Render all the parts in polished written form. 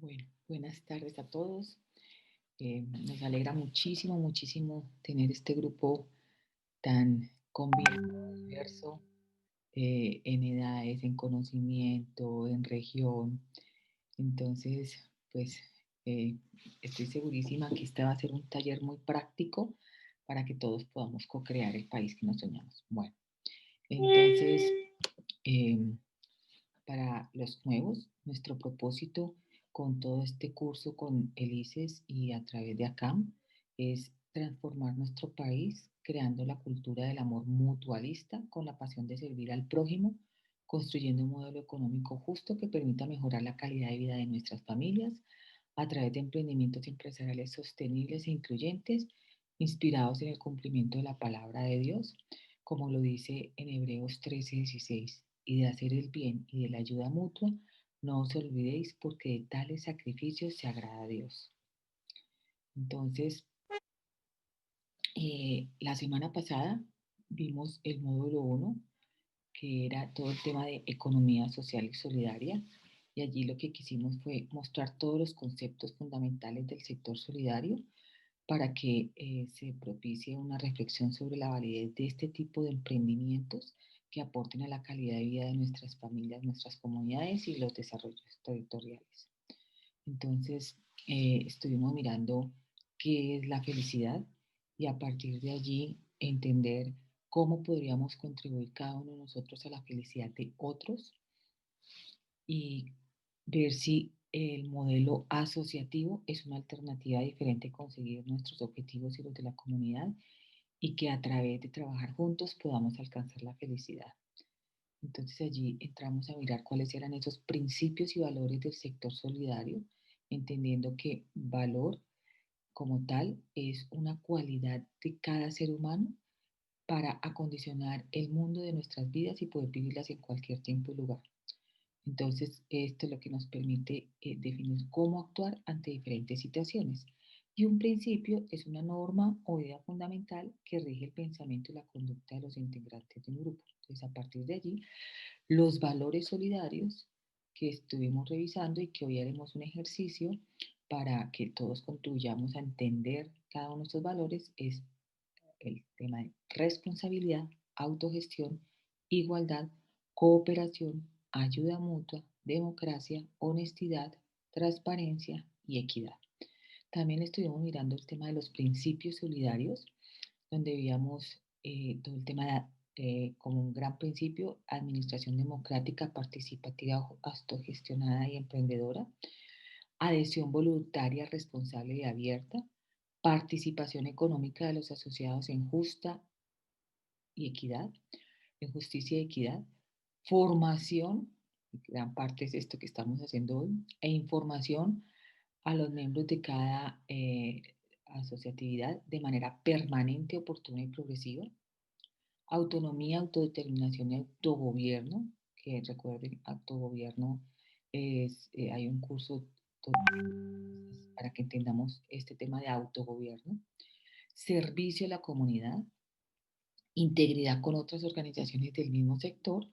Bueno, buenas tardes a todos. Nos alegra muchísimo, muchísimo tener este grupo tan combinado, diverso, en edades, en conocimiento, en región. Entonces, pues eh, estoy segurísima que este va a ser un taller muy práctico para que todos podamos co-crear el país que nos soñamos. Bueno, entonces, em, para los nuevos, nuestro propósito con todo este curso con ELICES y a través de ACAM es transformar nuestro país creando la cultura del amor mutualista con la pasión de servir al prójimo, construyendo un modelo económico justo que permita mejorar la calidad de vida de nuestras familias a través de emprendimientos empresariales sostenibles e incluyentes, inspirados en el cumplimiento de la palabra de Dios, como lo dice en Hebreos 13:16, y de hacer el bien y de la ayuda mutua, no os olvidéis porque de tales sacrificios se agrada a Dios. Entonces, la semana pasada vimos el módulo 1, que era todo el tema de economía social y solidaria, y allí lo que quisimos fue mostrar todos los conceptos fundamentales del sector solidario para que se propicie una reflexión sobre la validez de este tipo de emprendimientos que aporten a la calidad de vida de nuestras familias, nuestras comunidades y los desarrollos territoriales. Entonces, estuvimos mirando qué es la felicidad y a partir de allí entender cómo podríamos contribuir cada uno de nosotros a la felicidad de otros y ver si el modelo asociativo es una alternativa diferente a conseguir nuestros objetivos y los de la comunidad y que a través de trabajar juntos podamos alcanzar la felicidad. Entonces allí entramos a mirar cuáles eran esos principios y valores del sector solidario, entendiendo que valor como tal es una cualidad de cada ser humano para acondicionar el mundo de nuestras vidas y poder vivirlas en cualquier tiempo y lugar. Entonces, esto es lo que nos permite definir cómo actuar ante diferentes situaciones. Y un principio es una norma o idea fundamental que rige el pensamiento y la conducta de los integrantes de un grupo. Entonces, a partir de allí, los valores solidarios que estuvimos revisando y que hoy haremos un ejercicio para que todos contribuyamos a entender cada uno de estos valores es el tema de responsabilidad, autogestión, igualdad, cooperación, ayuda mutua, democracia, honestidad, transparencia y equidad. También estuvimos mirando el tema de los principios solidarios, donde veíamos todo el tema de, como un gran principio, administración democrática, participativa, autogestionada y emprendedora, adhesión voluntaria, responsable y abierta, participación económica de los asociados en justa y equidad, en justicia y equidad, formación, gran parte es esto que estamos haciendo hoy, e información a los miembros de cada asociatividad de manera permanente, oportuna y progresiva, autonomía, autodeterminación y autogobierno, que recuerden, autogobierno es, hay un curso para que entendamos este tema de autogobierno, servicio a la comunidad, integridad con otras organizaciones del mismo sector,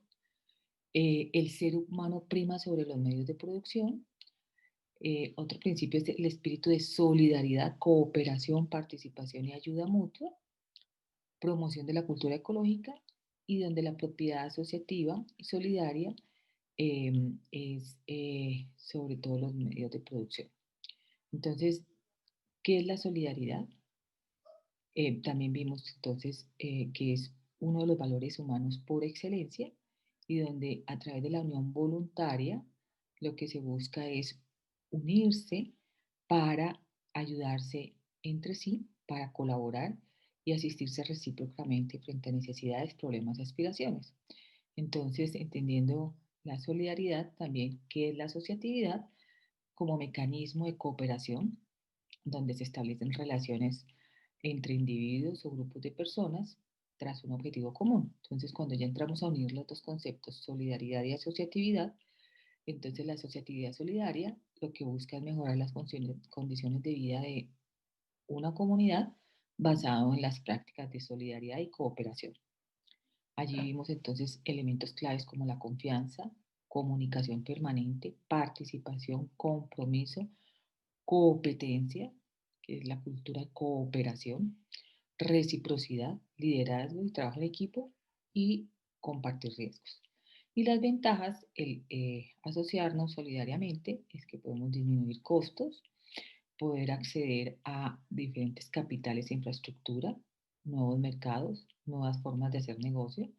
el ser humano prima sobre los medios de producción. Otro principio es el espíritu de solidaridad, cooperación, participación y ayuda mutua, promoción de la cultura ecológica y donde la propiedad asociativa y solidaria es sobre todo los medios de producción. Entonces, ¿qué es la solidaridad? También vimos entonces que es uno de los valores humanos por excelencia y donde a través de la unión voluntaria lo que se busca es unirse para ayudarse entre sí, para colaborar y asistirse recíprocamente frente a necesidades, problemas y aspiraciones. Entonces, entendiendo la solidaridad, también qué es la asociatividad como mecanismo de cooperación donde se establecen relaciones entre individuos o grupos de personas tras un objetivo común. Entonces, cuando ya entramos a unir los dos conceptos, solidaridad y asociatividad, entonces la asociatividad solidaria lo que busca es mejorar las condiciones de vida de una comunidad basado en las prácticas de solidaridad y cooperación. Allí vimos entonces elementos claves como la confianza, comunicación permanente, participación, compromiso, competencia, que es la cultura de cooperación, reciprocidad, liderazgo y trabajo en equipo y compartir riesgos. Y las ventajas, el asociarnos solidariamente, es que podemos disminuir costos, poder acceder a diferentes capitales e infraestructura, nuevos mercados, nuevas formas de hacer negocio,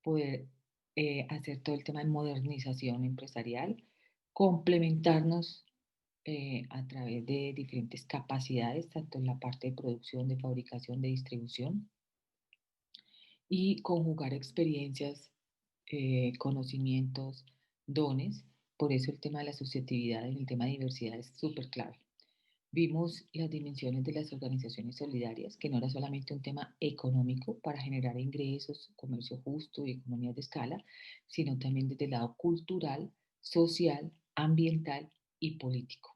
poder hacer todo el tema de modernización empresarial, complementarnos a través de diferentes capacidades, tanto en la parte de producción, de fabricación, de distribución, y conjugar experiencias, conocimientos, dones. Por eso el tema de la asociatividad en el tema de diversidad es súper clave. Vimos las dimensiones de las organizaciones solidarias, que no era solamente un tema económico para generar ingresos, comercio justo y economías de escala, sino también desde el lado cultural, social, ambiental y político.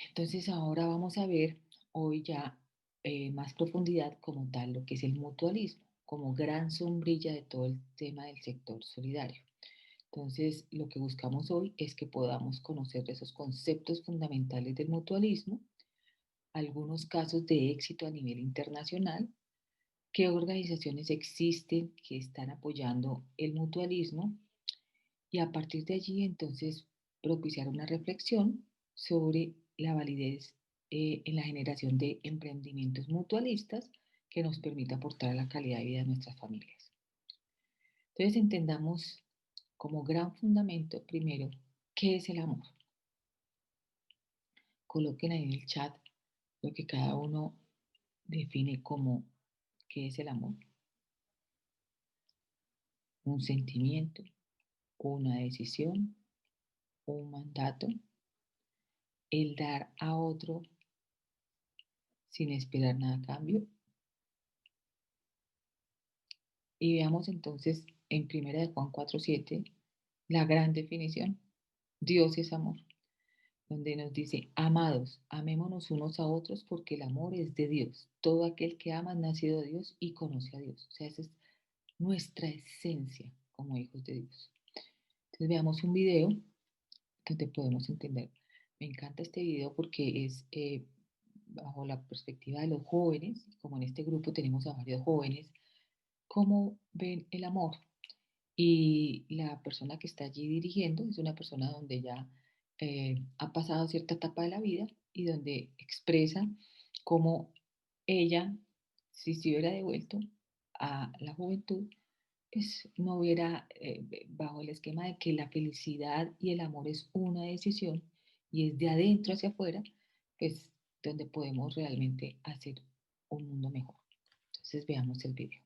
Entonces ahora vamos a ver hoy ya más profundidad como tal lo que es el mutualismo, como gran sombrilla de todo el tema del sector solidario. Entonces, lo que buscamos hoy es que podamos conocer esos conceptos fundamentales del mutualismo, algunos casos de éxito a nivel internacional, qué organizaciones existen que están apoyando el mutualismo y a partir de allí entonces propiciar una reflexión sobre la validez en la generación de emprendimientos mutualistas que nos permita aportar a la calidad de vida de nuestras familias. Entonces entendamos como gran fundamento primero qué es el amor. Coloquen ahí en el chat lo que cada uno define como qué es el amor. Un sentimiento, una decisión, un mandato, el dar a otro sin esperar nada a cambio. Y veamos entonces en 1 de Juan 4:7 la gran definición. Dios es amor, donde nos dice, amados, amémonos unos a otros porque el amor es de Dios. Todo aquel que ama ha nacido de Dios y conoce a Dios. O sea, esa es nuestra esencia como hijos de Dios. Entonces veamos un video donde podemos entender. Me encanta este video porque es bajo la perspectiva de los jóvenes, como en este grupo tenemos a varios jóvenes, cómo ven el amor. Y la persona que está allí dirigiendo es una persona donde ya ha pasado cierta etapa de la vida y donde expresa cómo ella, si se hubiera devuelto a la juventud, pues no hubiera, bajo el esquema de que la felicidad y el amor es una decisión y es de adentro hacia afuera, pues donde podemos realmente hacer un mundo mejor. Entonces veamos el video.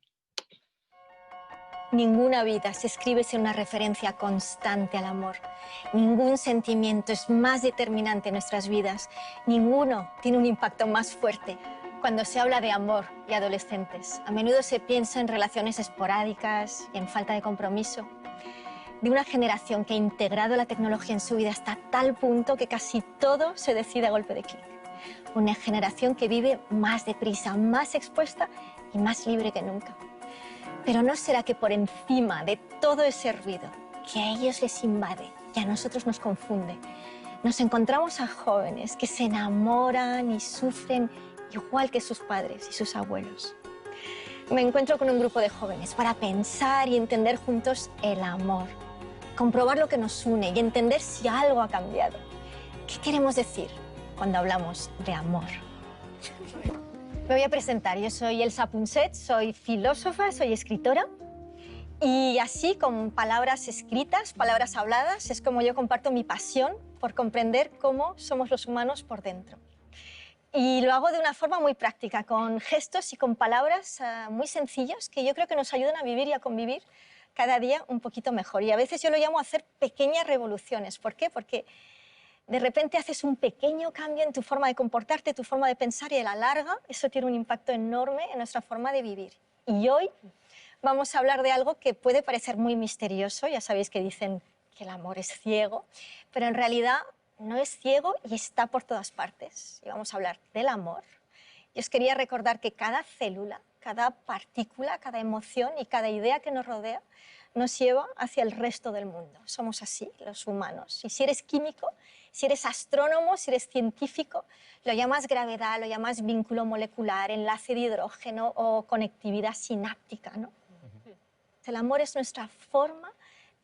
Ninguna vida se escribe sin una referencia constante al amor. Ningún sentimiento es más determinante en nuestras vidas. Ninguno tiene un impacto más fuerte. Cuando se habla de amor y adolescentes, a menudo se piensa en relaciones esporádicas y en falta de compromiso. De una generación que ha integrado la tecnología en su vida hasta tal punto que casi todo se decide a golpe de clic. Una generación que vive más deprisa, más expuesta y más libre que nunca. Pero ¿no será que por encima de todo ese ruido que a ellos les invade y a nosotros nos confunde, nos encontramos a jóvenes que se enamoran y sufren igual que sus padres y sus abuelos? Me encuentro con un grupo de jóvenes para pensar y entender juntos el amor, comprobar lo que nos une y entender si algo ha cambiado. ¿Qué queremos decir cuando hablamos de amor? Me voy a presentar, yo soy Elsa Punset, soy filósofa, soy escritora y así con palabras escritas, palabras habladas, es como yo comparto mi pasión por comprender cómo somos los humanos por dentro. Y lo hago de una forma muy práctica, con gestos y con palabras muy sencillas que yo creo que nos ayudan a vivir y a convivir cada día un poquito mejor. Y a veces yo lo llamo hacer pequeñas revoluciones. ¿Por qué? Porque de repente haces un pequeño cambio en tu forma de comportarte, tu forma de pensar y a la larga eso tiene un impacto enorme en nuestra forma de vivir. Y hoy vamos a hablar de algo que puede parecer muy misterioso. Ya sabéis que dicen que el amor es ciego, pero en realidad no es ciego y está por todas partes. Y vamos a hablar del amor. Y os quería recordar que cada célula cada partícula, cada emoción y cada idea que nos rodea nos lleva hacia el resto del mundo. Somos así, los humanos. Y si eres químico, si eres astrónomo, si eres científico, lo llamas gravedad, lo llamas vínculo molecular, enlace de hidrógeno o conectividad sináptica, ¿no? El amor es nuestra forma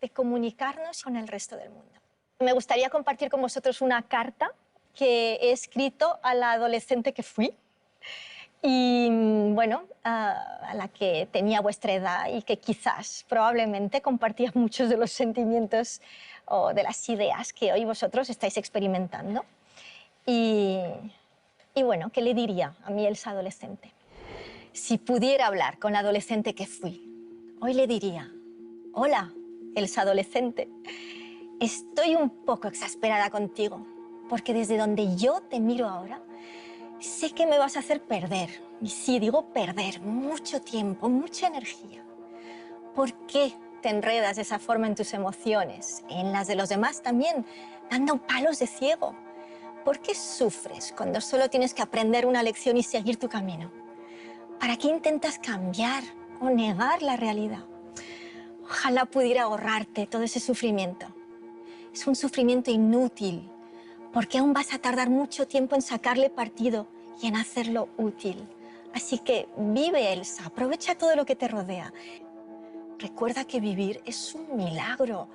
de comunicarnos con el resto del mundo. Me gustaría compartir con vosotros una carta que he escrito a la adolescente que fui y, bueno, a la que tenía vuestra edad y que quizás, probablemente, compartía muchos de los sentimientos o de las ideas que hoy vosotros estáis experimentando. Y bueno, ¿qué le diría a mi Elsa adolescente? Si pudiera hablar con la adolescente que fui, hoy le diría: hola, Elsa adolescente, estoy un poco exasperada contigo, porque desde donde yo te miro ahora, sé que me vas a hacer perder, y sí, digo perder, mucho tiempo, mucha energía. ¿Por qué te enredas de esa forma en tus emociones, en las de los demás también, dando palos de ciego? ¿Por qué sufres cuando solo tienes que aprender una lección y seguir tu camino? ¿Para qué intentas cambiar o negar la realidad? Ojalá pudiera ahorrarte todo ese sufrimiento. Es un sufrimiento inútil, porque aún vas a tardar mucho tiempo en sacarle partido y en hacerlo útil. Así que vive, Elsa, aprovecha todo lo que te rodea. Recuerda que vivir es un milagro,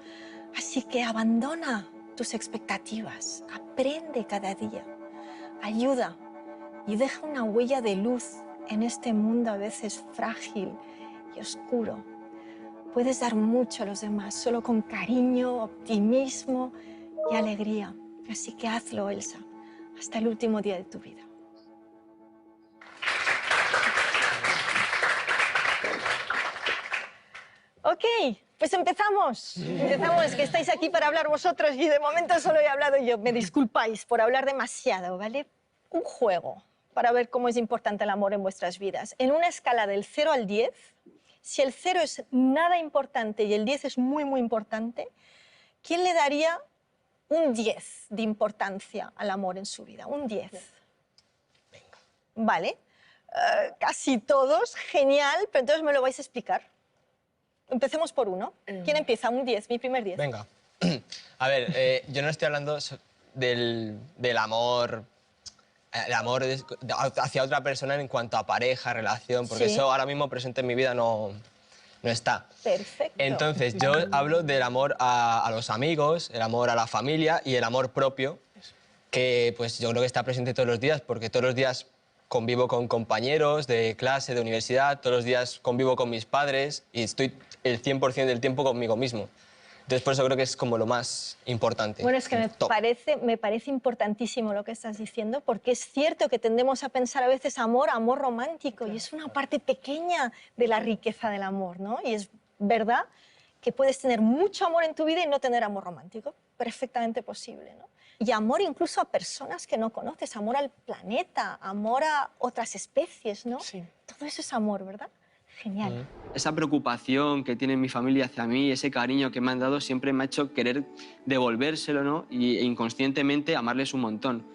así que abandona tus expectativas, aprende cada día, ayuda y deja una huella de luz en este mundo a veces frágil y oscuro. Puedes dar mucho a los demás, solo con cariño, optimismo y alegría. Así que hazlo, Elsa, hasta el último día de tu vida. Ok, pues empezamos. Empezamos, que estáis aquí para hablar vosotros y de momento solo he hablado yo. Me disculpáis por hablar demasiado, ¿vale? Un juego para ver cómo es importante el amor en vuestras vidas. En una escala del 0 al 10, si el 0 es nada importante y el 10 es muy, muy importante, ¿quién le daría un 10 de importancia al amor en su vida? Un 10. Venga. Vale. Casi todos, genial, pero entonces me lo vais a explicar. Empecemos por uno. ¿Quién empieza? Un 10, mi primer 10. Venga. A ver, yo no estoy hablando del amor, el amor hacia otra persona en cuanto a pareja, relación, porque Sí. eso ahora mismo presente en mi vida no está. Perfecto. Entonces, yo hablo del amor a los amigos, el amor a la familia y el amor propio, que pues yo creo que está presente todos los días, porque todos los días convivo con compañeros de clase, de universidad, todos los días convivo con mis padres y estoy el 100% del tiempo conmigo mismo. Entonces, por eso creo que es como lo más importante. Bueno, es que me parece importantísimo lo que estás diciendo, porque es cierto que tendemos a pensar a veces amor romántico, y es una parte pequeña de la riqueza del amor, ¿no? Y es verdad que puedes tener mucho amor en tu vida y no tener amor romántico, perfectamente posible, ¿no? Y amor incluso a personas que no conoces, amor al planeta, amor a otras especies, ¿no? Sí. Todo eso es amor, ¿verdad? Genial. Esa preocupación que tiene mi familia hacia mí, ese cariño que me han dado, siempre me ha hecho querer devolvérselo, ¿no? E inconscientemente amarles un montón.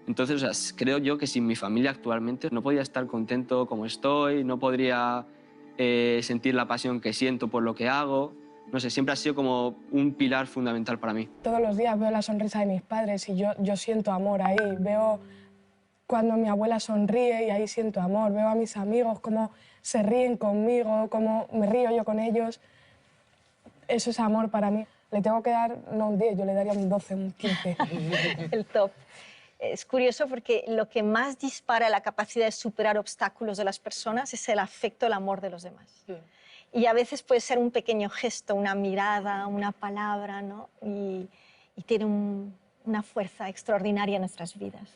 Entonces, o sea, creo yo que sin mi familia actualmente no podría estar contento como estoy, no podría sentir la pasión que siento por lo que hago. No sé, siempre ha sido como un pilar fundamental para mí. Todos los días veo la sonrisa de mis padres y yo siento amor ahí. Veo cuando mi abuela sonríe y ahí siento amor. Veo a mis amigos cómo se ríen conmigo, cómo me río yo con ellos. Eso es amor para mí. Le tengo que dar, no un 10, yo le daría un 12, un 15. El top. Es curioso porque lo que más dispara la capacidad de superar obstáculos de las personas es el afecto, el amor de los demás. Sí. Y a veces puede ser un pequeño gesto, una mirada, una palabra, ¿no? Y tiene una fuerza extraordinaria en nuestras vidas.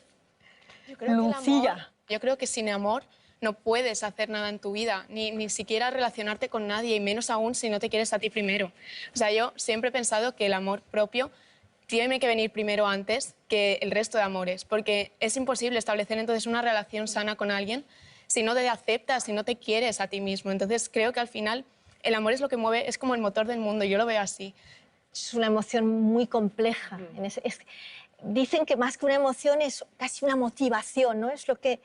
Yo creo que sin amor no puedes hacer nada en tu vida, ni siquiera relacionarte con nadie, y menos aún si no te quieres a ti primero. O sea, yo siempre he pensado que el amor propio tiene que venir primero antes que el resto de amores, porque es imposible establecer entonces una relación sana con alguien si no te aceptas, si no te quieres a ti mismo. Entonces creo que al final el amor es lo que mueve, es como el motor del mundo, yo lo veo así. Es una emoción muy compleja. Dicen que más que una emoción es casi una motivación, ¿no? Es lo que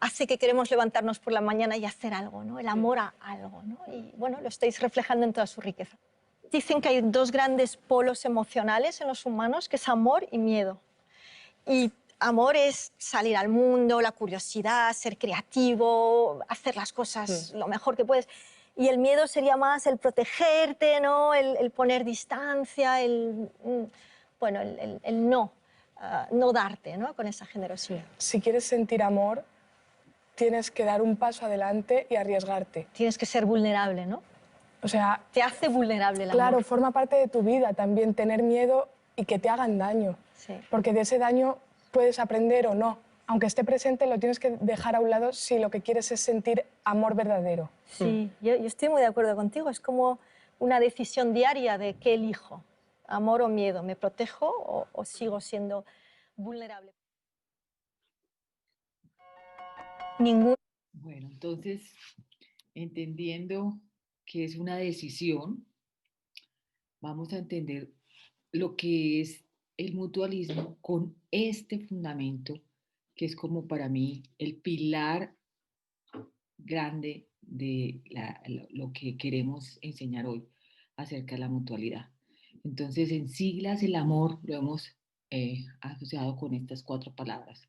hace que queremos levantarnos por la mañana y hacer algo, ¿no? El amor a algo, ¿no? Y bueno, lo estáis reflejando en toda su riqueza. Dicen que hay dos grandes polos emocionales en los humanos, que es amor y miedo. Y amor es salir al mundo, la curiosidad, ser creativo, hacer las cosas lo mejor que puedes. Y el miedo sería más el protegerte, ¿no? El poner distancia, bueno, el no, no darte, ¿no? Con esa generosidad. Si quieres sentir amor, tienes que dar un paso adelante y arriesgarte. Tienes que ser vulnerable, ¿no? O sea, Te hace vulnerable el amor. claro, forma parte de tu vida también tener miedo y que te hagan daño. Sí. Porque de ese daño puedes aprender o no. Aunque esté presente, lo tienes que dejar a un lado si lo que quieres es sentir amor verdadero. Sí, yo estoy muy de acuerdo contigo. Es como una decisión diaria de qué elijo, amor o miedo. ¿Me protejo o sigo siendo vulnerable? Ningún... Bueno, entonces, entendiendo que es una decisión, vamos a entender lo que es el mutualismo con este fundamento, que es como para mí el pilar grande de lo que queremos enseñar hoy acerca de la mutualidad. Entonces, en siglas, el amor lo hemos asociado con estas cuatro palabras: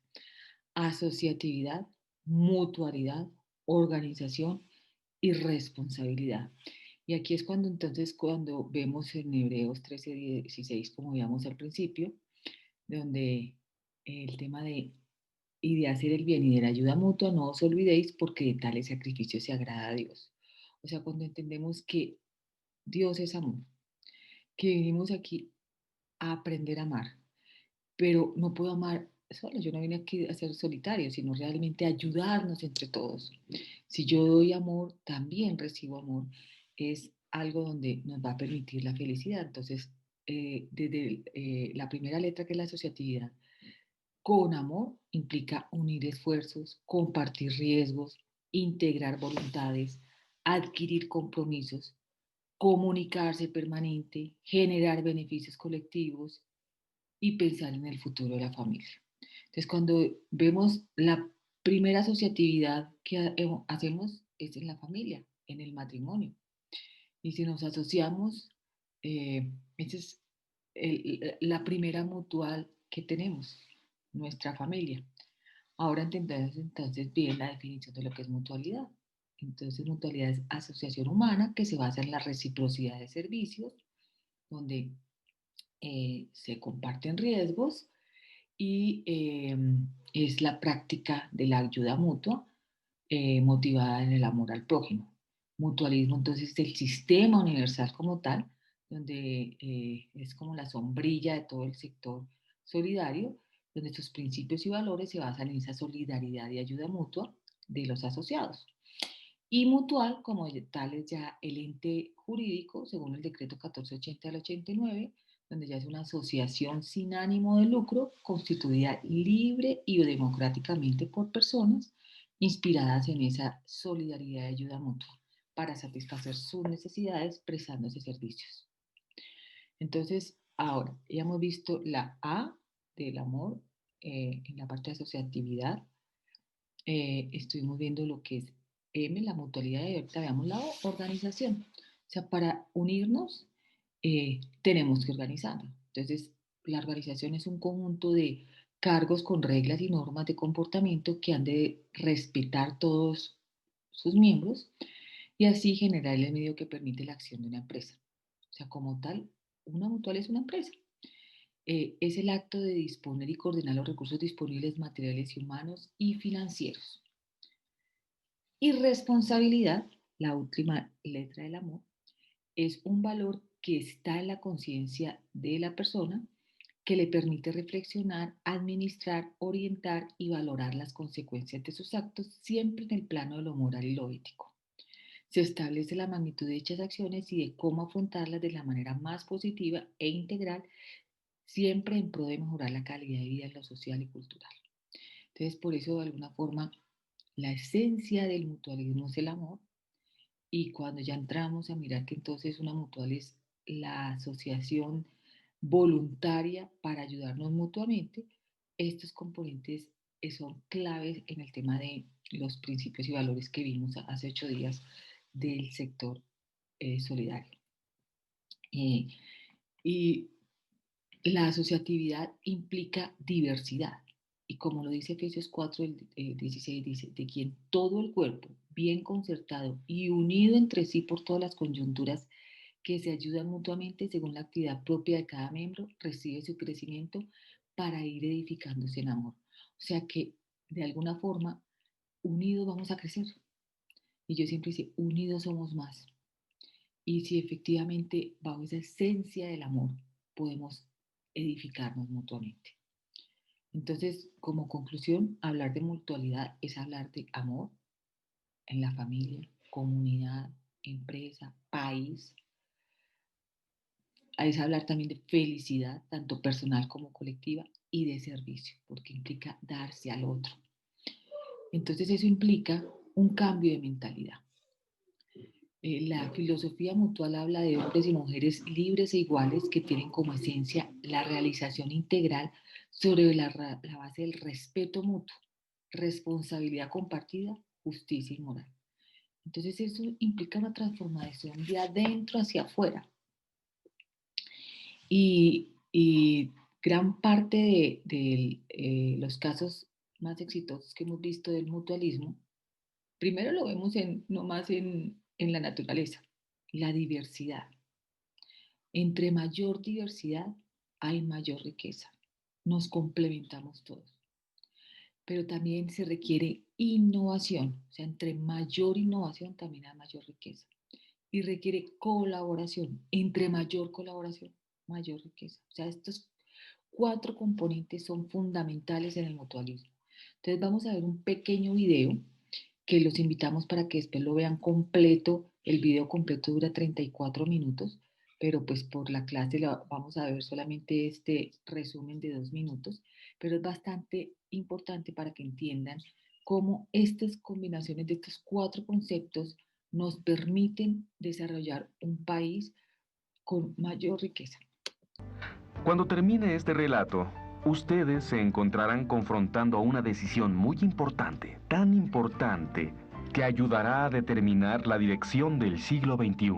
asociatividad, mutualidad, organización y responsabilidad. Y aquí es cuando entonces, cuando vemos en Hebreos 13:16, como veíamos al principio, donde el tema de y de hacer el bien y de la ayuda mutua, no os olvidéis, porque de tales sacrificios se agrada a Dios. O sea, cuando entendemos que Dios es amor, que venimos aquí a aprender a amar, pero no puedo amar solo, yo no vine aquí a ser solitario, sino realmente a ayudarnos entre todos. Si yo doy amor, también recibo amor. Es algo donde nos va a permitir la felicidad. Entonces, desde la primera letra, que es la asociatividad, con amor implica unir esfuerzos, compartir riesgos, integrar voluntades, adquirir compromisos, comunicarse permanente, generar beneficios colectivos y pensar en el futuro de la familia. Entonces, cuando vemos la primera asociatividad que hacemos es en la familia, en el matrimonio. Y si nos asociamos, esa es la primera mutual que tenemos, nuestra familia. Ahora entendemos entonces bien la definición de lo que es mutualidad. Entonces, mutualidad es asociación humana que se basa en la reciprocidad de servicios, donde se comparten riesgos y es la práctica de la ayuda mutua motivada en el amor al prójimo. Mutualismo entonces es el sistema universal como tal, donde es como la sombrilla de todo el sector solidario, donde sus principios y valores se basan en esa solidaridad y ayuda mutua de los asociados. Y mutual, como tal, es ya el ente jurídico, según el decreto 1480 del 89, donde ya es una asociación sin ánimo de lucro, constituida libre y democráticamente por personas inspiradas en esa solidaridad y ayuda mutua para satisfacer sus necesidades prestándose servicios. Entonces, ahora ya hemos visto la A del amor en la parte de asociatividad. Estuvimos viendo lo que es M, la mutualidad, y ahorita veamos la organización. O sea, para unirnos tenemos que organizarnos. Entonces, la organización es un conjunto de cargos con reglas y normas de comportamiento que han de respetar todos sus miembros y así generar el medio que permite la acción de una empresa. O sea, como tal, una mutual es una empresa. Es el acto de disponer y coordinar los recursos disponibles, materiales y humanos y financieros. Y responsabilidad, la última letra del amor, es un valor que está en la conciencia de la persona que le permite reflexionar, administrar, orientar y valorar las consecuencias de sus actos, siempre en el plano de lo moral y lo ético. Se establece la magnitud de dichas acciones y de cómo afrontarlas de la manera más positiva e integral, siempre en pro de mejorar la calidad de vida en lo social y cultural. Entonces, por eso, de alguna forma, la esencia del mutualismo es el amor, y cuando ya entramos a mirar que entonces una mutual es la asociación voluntaria para ayudarnos mutuamente, estos componentes son claves en el tema de los principios y valores que vimos hace 8 días del sector solidario. Y la asociatividad implica diversidad. Y como lo dice Efesios 4, 16, dice, de quien todo el cuerpo, bien concertado y unido entre sí por todas las coyunturas que se ayudan mutuamente según la actividad propia de cada miembro, recibe su crecimiento para ir edificándose en amor. O sea que, de alguna forma, unidos vamos a crecer. Y yo siempre digo, unidos somos más. Y si efectivamente, bajo esa esencia del amor, podemos edificarnos mutuamente. Entonces, como conclusión, hablar de mutualidad es hablar de amor en la familia, comunidad, empresa, país. Es hablar también de felicidad, tanto personal como colectiva, y de servicio, porque implica darse al otro. Entonces, eso implica un cambio de mentalidad. La filosofía mutual habla de hombres y mujeres libres e iguales que tienen como esencia la realización integral sobre la base del respeto mutuo, responsabilidad compartida, justicia y moral. Entonces eso implica una transformación de adentro hacia afuera. Y gran parte de los casos más exitosos que hemos visto del mutualismo, primero lo vemos nomás en la naturaleza, la diversidad. Entre mayor diversidad hay mayor riqueza. Nos complementamos todos. Pero también se requiere innovación. O sea, entre mayor innovación también hay mayor riqueza. Y requiere colaboración. Entre mayor colaboración, mayor riqueza. O sea, estos 4 componentes son fundamentales en el mutualismo. Entonces vamos a ver un pequeño video que los invitamos para que después lo vean completo. El video completo dura 34 minutos, pero pues por la clase vamos a ver solamente este resumen de 2 minutos, pero es bastante importante para que entiendan cómo estas combinaciones de estos 4 conceptos nos permiten desarrollar un país con mayor riqueza. Cuando termine este relato, ustedes se encontrarán confrontando a una decisión muy importante, tan importante, que ayudará a determinar la dirección del siglo XXI.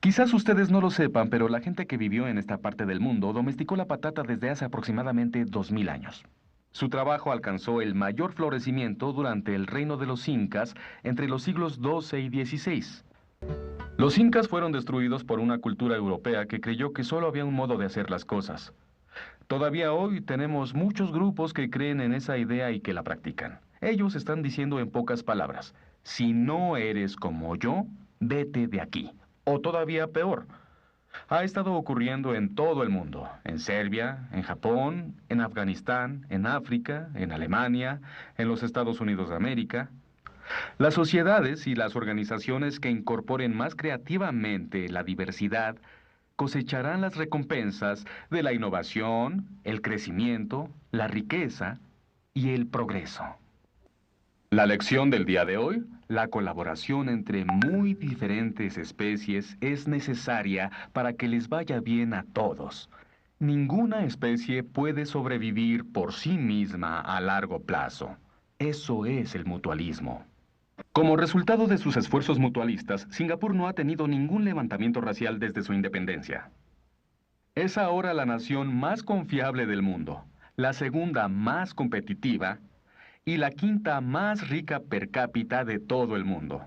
Quizás ustedes no lo sepan, pero la gente que vivió en esta parte del mundo domesticó la patata desde hace aproximadamente 2000 años. Su trabajo alcanzó el mayor florecimiento durante el reino de los incas entre los siglos XII y XVI. Los incas fueron destruidos por una cultura europea que creyó que solo había un modo de hacer las cosas. Todavía hoy tenemos muchos grupos que creen en esa idea y que la practican. Ellos están diciendo en pocas palabras, si no eres como yo, vete de aquí. O todavía peor, ha estado ocurriendo en todo el mundo, en Serbia, en Japón, en Afganistán, en África, en Alemania, en los Estados Unidos de América. Las sociedades y las organizaciones que incorporen más creativamente la diversidad cosecharán las recompensas de la innovación, el crecimiento, la riqueza y el progreso. La lección del día de hoy, la colaboración entre muy diferentes especies es necesaria para que les vaya bien a todos. Ninguna especie puede sobrevivir por sí misma a largo plazo. Eso es el mutualismo. Como resultado de sus esfuerzos mutualistas, Singapur no ha tenido ningún levantamiento racial desde su independencia. Es ahora la nación más confiable del mundo, la segunda más competitiva y la quinta más rica per cápita de todo el mundo.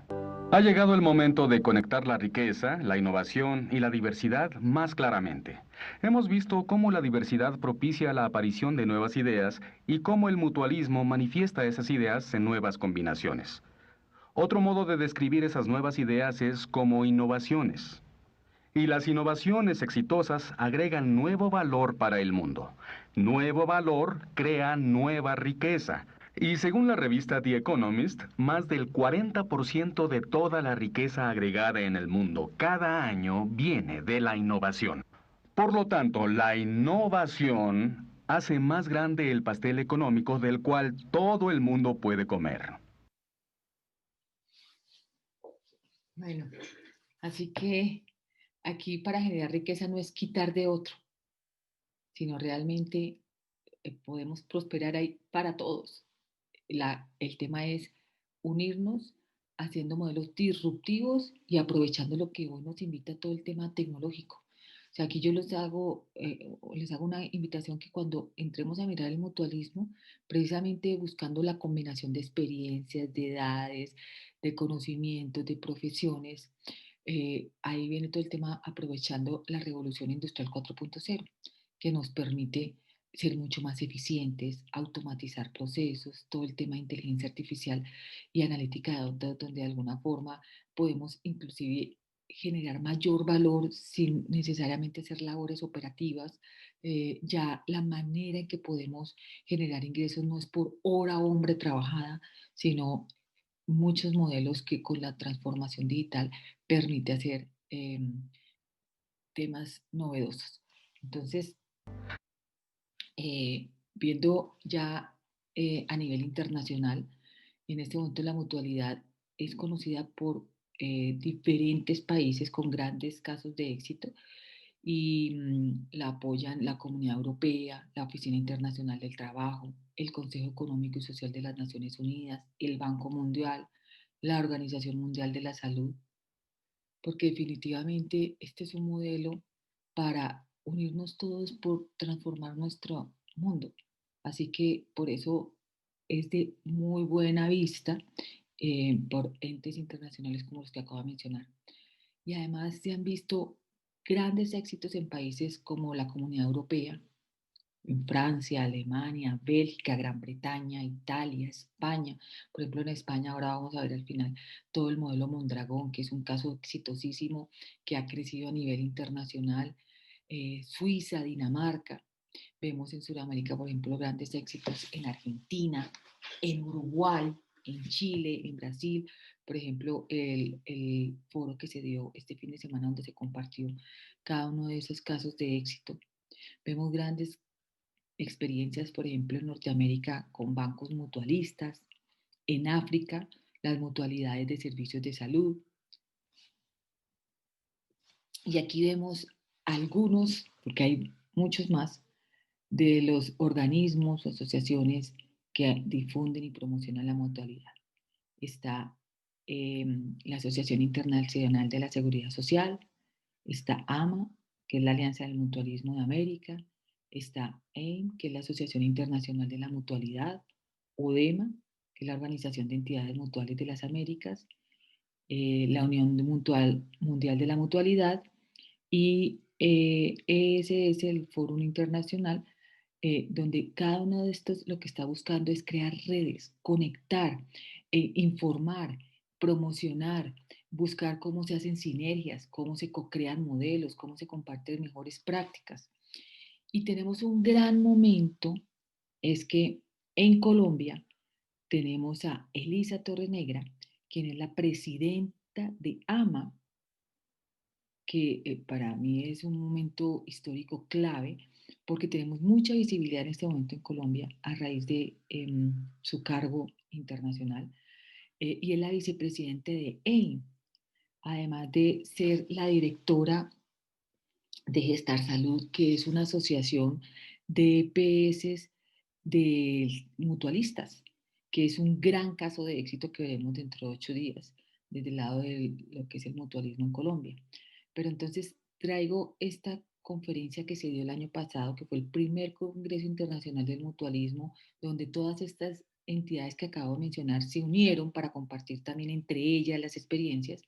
Ha llegado el momento de conectar la riqueza, la innovación y la diversidad más claramente. Hemos visto cómo la diversidad propicia la aparición de nuevas ideas y cómo el mutualismo manifiesta esas ideas en nuevas combinaciones. Otro modo de describir esas nuevas ideas es como innovaciones. Y las innovaciones exitosas agregan nuevo valor para el mundo. Nuevo valor crea nueva riqueza. Y según la revista The Economist, más del 40% de toda la riqueza agregada en el mundo cada año viene de la innovación. Por lo tanto, la innovación hace más grande el pastel económico del cual todo el mundo puede comer. Bueno, así que aquí para generar riqueza no es quitar de otro, sino realmente podemos prosperar ahí para todos. El tema es unirnos haciendo modelos disruptivos y aprovechando lo que hoy nos invita todo el tema tecnológico. O sea, aquí yo les hago una invitación que cuando entremos a mirar el mutualismo, precisamente buscando la combinación de experiencias, de edades, de conocimientos, de profesiones, ahí viene todo el tema aprovechando la revolución industrial 4.0, que nos permite ser mucho más eficientes, automatizar procesos, todo el tema de inteligencia artificial y analítica de datos, donde de alguna forma podemos inclusive generar mayor valor sin necesariamente hacer labores operativas. Ya la manera en que podemos generar ingresos no es por hora hombre trabajada, sino muchos modelos que con la transformación digital permite hacer temas novedosos. Entonces, viendo ya a nivel internacional, en este momento la mutualidad es conocida por diferentes países con grandes casos de éxito y la apoyan la Comunidad Europea, la Oficina Internacional del Trabajo, el Consejo Económico y Social de las Naciones Unidas, el Banco Mundial, la Organización Mundial de la Salud, porque definitivamente este es un modelo para unirnos todos por transformar nuestro mundo. Así que por eso es de muy buena vista por entes internacionales como los que acabo de mencionar. Y además se han visto grandes éxitos en países como la Comunidad Europea, en Francia, Alemania, Bélgica, Gran Bretaña, Italia, España. Por ejemplo, en España ahora vamos a ver al final todo el modelo Mondragón, que es un caso exitosísimo que ha crecido a nivel internacional. Suiza, Dinamarca. Vemos en Sudamérica, por ejemplo, grandes éxitos en Argentina, en Uruguay, en Chile, en Brasil. Por ejemplo, el foro que se dio este fin de semana donde se compartió cada uno de esos casos de éxito. Vemos grandes experiencias, por ejemplo, en Norteamérica con bancos mutualistas, en África, las mutualidades de servicios de salud. Y aquí vemos algunos, porque hay muchos más, de los organismos o asociaciones que difunden y promocionan la mutualidad. Está la Asociación Internacional de la Seguridad Social, está AMA, que es la Alianza del Mutualismo de América, está AIM, que es la Asociación Internacional de la Mutualidad, ODEMA, que es la Organización de Entidades Mutuales de las Américas, la Unión Mundial de la Mutualidad y ese es el Foro Internacional, donde cada uno de estos lo que está buscando es crear redes, conectar, informar, promocionar, buscar cómo se hacen sinergias, cómo se co-crean modelos, cómo se comparten mejores prácticas. Y tenemos un gran momento, es que en Colombia tenemos a Elisa Torrenegra, quien es la presidenta de AMA, que para mí es un momento histórico clave porque tenemos mucha visibilidad en este momento en Colombia a raíz de su cargo internacional y es la vicepresidente de AIM, además de ser la directora de Gestar Salud, que es una asociación de EPS de mutualistas, que es un gran caso de éxito que veremos dentro de 8 días, desde el lado de lo que es el mutualismo en Colombia. Pero entonces traigo esta conferencia que se dio el año pasado, que fue el primer Congreso Internacional del Mutualismo, donde todas estas entidades que acabo de mencionar se unieron para compartir también entre ellas las experiencias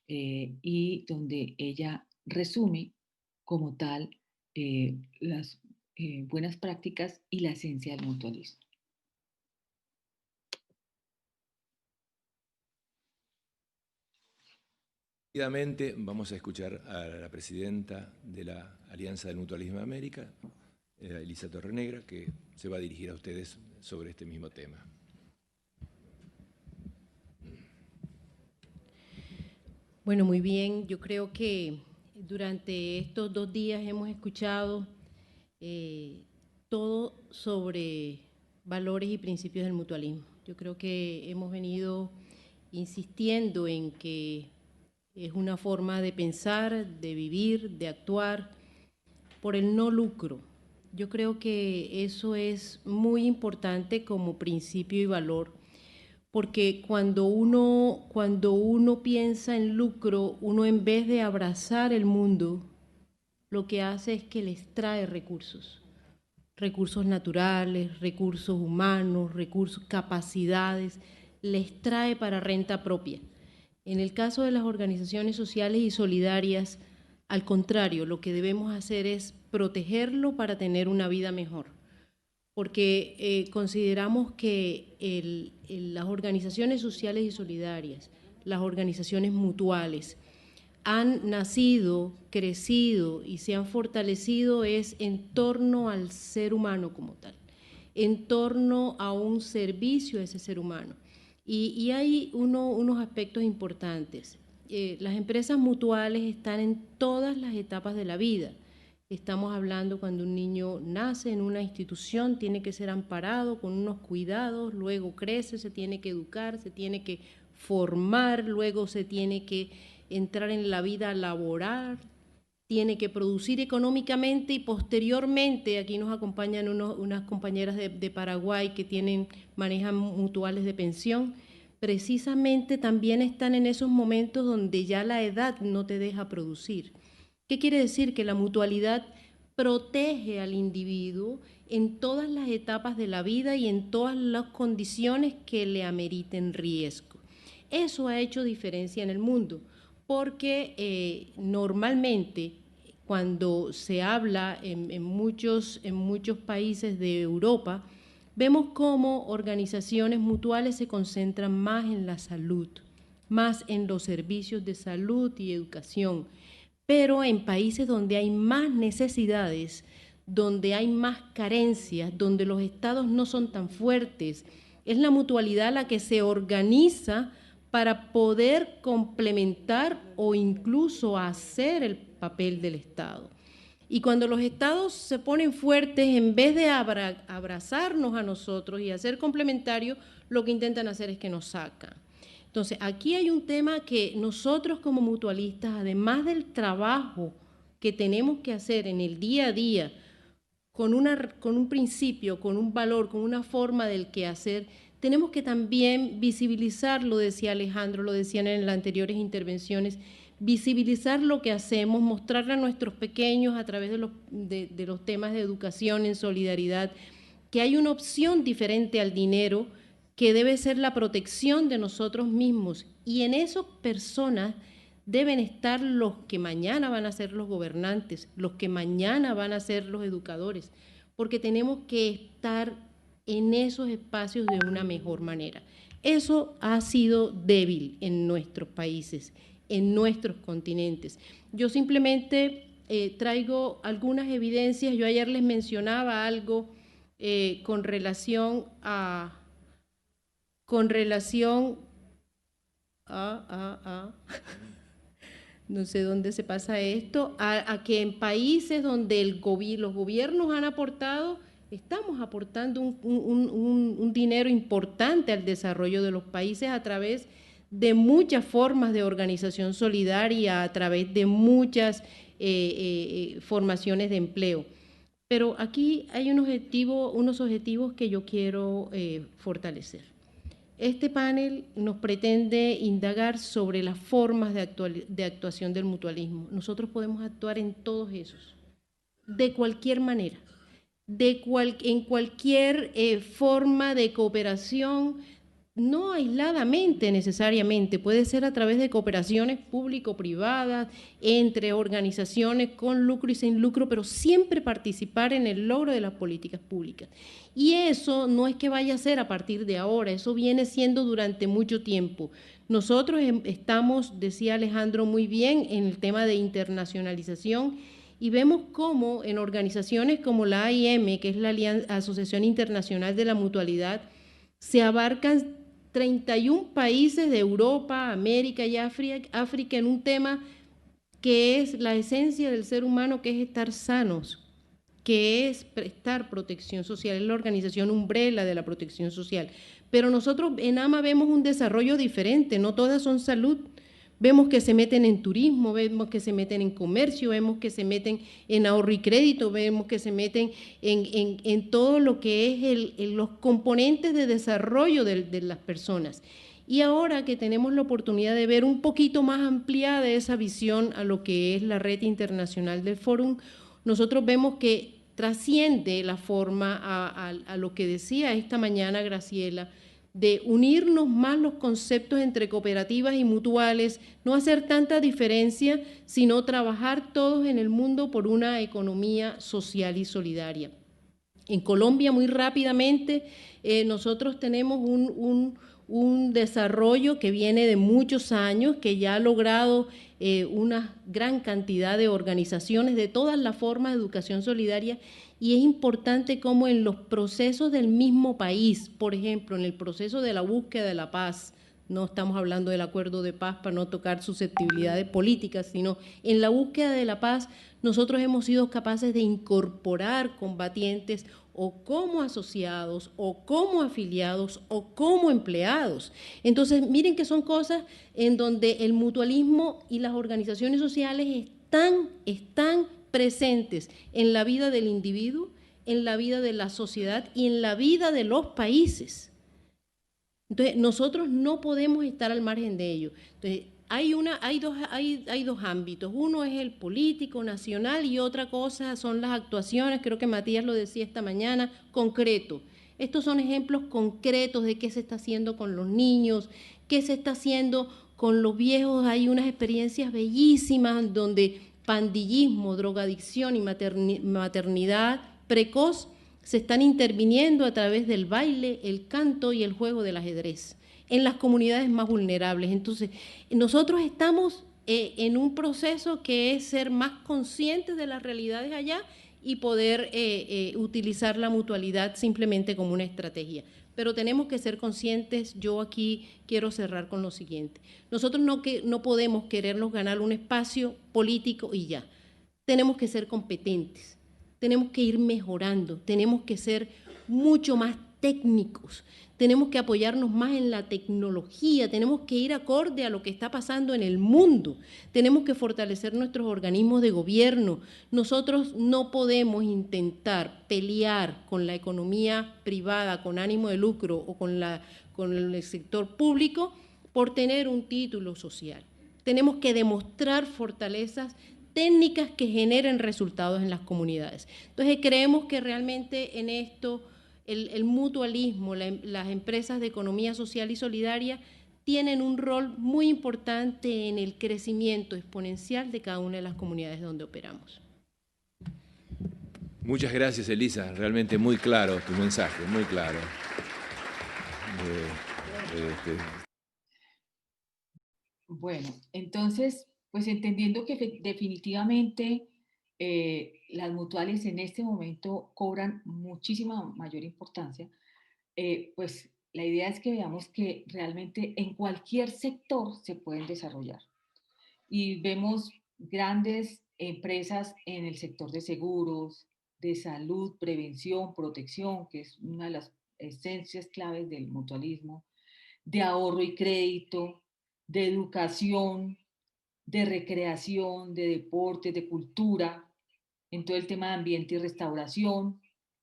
y donde ella resume como tal las buenas prácticas y la esencia del mutualismo. Seguidamente vamos a escuchar a la presidenta de la Alianza del Mutualismo de América, Elisa Torrenegra, que se va a dirigir a ustedes sobre este mismo tema. Bueno, muy bien. Yo creo que durante estos 2 días hemos escuchado todo sobre valores y principios del mutualismo. Yo creo que hemos venido insistiendo en que es una forma de pensar, de vivir, de actuar por el no lucro, Yo creo que eso es muy importante como principio y valor, porque cuando uno piensa en lucro, uno en vez de abrazar el mundo, lo que hace es que les trae recursos naturales, recursos humanos, recursos, capacidades, les trae para renta propia. En el caso de las organizaciones sociales y solidarias, al contrario, lo que debemos hacer es protegerlo para tener una vida mejor, porque consideramos que las organizaciones sociales y solidarias, las organizaciones mutuales, han nacido, crecido y se han fortalecido es en torno al ser humano como tal, en torno a un servicio a ese ser humano. Y hay unos aspectos importantes. Las empresas mutuales están en todas las etapas de la vida. Estamos hablando cuando un niño nace en una institución, tiene que ser amparado con unos cuidados, luego crece, se tiene que educar, se tiene que formar, luego se tiene que entrar en la vida laboral, tiene que producir económicamente y posteriormente, aquí nos acompañan unas compañeras de Paraguay que manejan mutuales de pensión, precisamente también están en esos momentos donde ya la edad no te deja producir. ¿Qué quiere decir? Que la mutualidad protege al individuo en todas las etapas de la vida y en todas las condiciones que le ameriten riesgo. Eso ha hecho diferencia en el mundo, porque normalmente cuando se habla en muchos países de Europa, vemos cómo organizaciones mutuales se concentran más en la salud, más en los servicios de salud y educación, pero en países donde hay más necesidades, donde hay más carencias, donde los estados no son tan fuertes, es la mutualidad la que se organiza para poder complementar o incluso hacer el papel del Estado. Y cuando los estados se ponen fuertes, en vez de abrazarnos a nosotros y hacer complementarios, lo que intentan hacer es que nos sacan. Entonces, aquí hay un tema que nosotros como mutualistas, además del trabajo que tenemos que hacer en el día a día, con un principio, con un valor, con una forma del quehacer, tenemos que también visibilizar, lo decía Alejandro, lo decían en las anteriores intervenciones, visibilizar lo que hacemos, mostrarle a nuestros pequeños a través de los temas de educación en solidaridad, que hay una opción diferente al dinero, que debe ser la protección de nosotros mismos. Y en esas personas deben estar los que mañana van a ser los gobernantes, los que mañana van a ser los educadores, porque tenemos que estar en esos espacios de una mejor manera. Eso ha sido débil en nuestros países, en nuestros continentes. Yo simplemente traigo algunas evidencias. Yo ayer les mencionaba algo con relación a no sé dónde se pasa esto, a que en países donde los gobiernos han aportado, estamos aportando un dinero importante al desarrollo de los países a través de muchas formas de organización solidaria, a través de muchas formaciones de empleo. Pero aquí hay unos objetivos que yo quiero fortalecer. Este panel nos pretende indagar sobre las formas de actuación del mutualismo. Nosotros podemos actuar en todos esos, de cualquier manera, en cualquier forma de cooperación, no aisladamente necesariamente, puede ser a través de cooperaciones público-privadas, entre organizaciones con lucro y sin lucro, pero siempre participar en el logro de las políticas públicas. Y eso no es que vaya a ser a partir de ahora, eso viene siendo durante mucho tiempo. Nosotros estamos, decía Alejandro muy bien, en el tema de internacionalización, y vemos cómo en organizaciones como la AIM, que es la Asociación Internacional de la Mutualidad, se abarcan 31 países de Europa, América y África en un tema que es la esencia del ser humano, que es estar sanos, que es prestar protección social, es la organización umbrella de la protección social. Pero nosotros en AMA vemos un desarrollo diferente, no todas son salud, Vemos que se meten en turismo, vemos que se meten en comercio, vemos que se meten en ahorro y crédito, vemos que se meten en todo lo que es los componentes de desarrollo de las personas. Y ahora que tenemos la oportunidad de ver un poquito más ampliada esa visión a lo que es la red internacional del Fórum, nosotros vemos que trasciende la forma a lo que decía esta mañana Graciela, de unirnos más los conceptos entre cooperativas y mutuales, no hacer tanta diferencia, sino trabajar todos en el mundo por una economía social y solidaria. En Colombia, muy rápidamente, nosotros tenemos un desarrollo que viene de muchos años, que ya ha logrado una gran cantidad de organizaciones de todas las formas de educación solidaria, y es importante cómo en los procesos del mismo país, por ejemplo, en el proceso de la búsqueda de la paz, no estamos hablando del acuerdo de paz para no tocar susceptibilidades políticas, sino en la búsqueda de la paz, nosotros hemos sido capaces de incorporar combatientes o como asociados, o como afiliados, o como empleados. Entonces, miren que son cosas en donde el mutualismo y las organizaciones sociales están presentes en la vida del individuo, en la vida de la sociedad y en la vida de los países. Entonces, nosotros no podemos estar al margen de ello. Entonces, hay dos ámbitos. Uno es el político, nacional, y otra cosa son las actuaciones, creo que Matías lo decía esta mañana, concreto. Estos son ejemplos concretos de qué se está haciendo con los niños, qué se está haciendo con los viejos. Hay unas experiencias bellísimas donde pandillismo, drogadicción y maternidad precoz se están interviniendo a través del baile, el canto y el juego del ajedrez en las comunidades más vulnerables. Entonces, nosotros estamos en un proceso que es ser más conscientes de las realidades allá y poder utilizar la mutualidad simplemente como una estrategia. Pero tenemos que ser conscientes. Yo aquí quiero cerrar con lo siguiente. Nosotros no podemos querernos ganar un espacio político y ya. Tenemos que ser competentes, tenemos que ir mejorando, tenemos que ser mucho más técnicos, tenemos que apoyarnos más en la tecnología, tenemos que ir acorde a lo que está pasando en el mundo, tenemos que fortalecer nuestros organismos de gobierno. Nosotros no podemos intentar pelear con la economía privada con ánimo de lucro o con el sector público por tener un título social. Tenemos que demostrar fortalezas técnicas que generen resultados en las comunidades. Entonces, creemos que realmente en esto el mutualismo, las empresas de economía social y solidaria tienen un rol muy importante en el crecimiento exponencial de cada una de las comunidades donde operamos. Muchas gracias, Elisa. Realmente muy claro tu mensaje, muy claro. Bueno, entonces, pues entendiendo que definitivamente las mutuales en este momento cobran muchísima mayor importancia, pues la idea es que veamos que realmente en cualquier sector se pueden desarrollar. Y vemos grandes empresas en el sector de seguros, de salud, prevención, protección, que es una de las esencias claves del mutualismo, de ahorro y crédito, de educación, de recreación, de deporte, de cultura, en todo el tema de ambiente y restauración,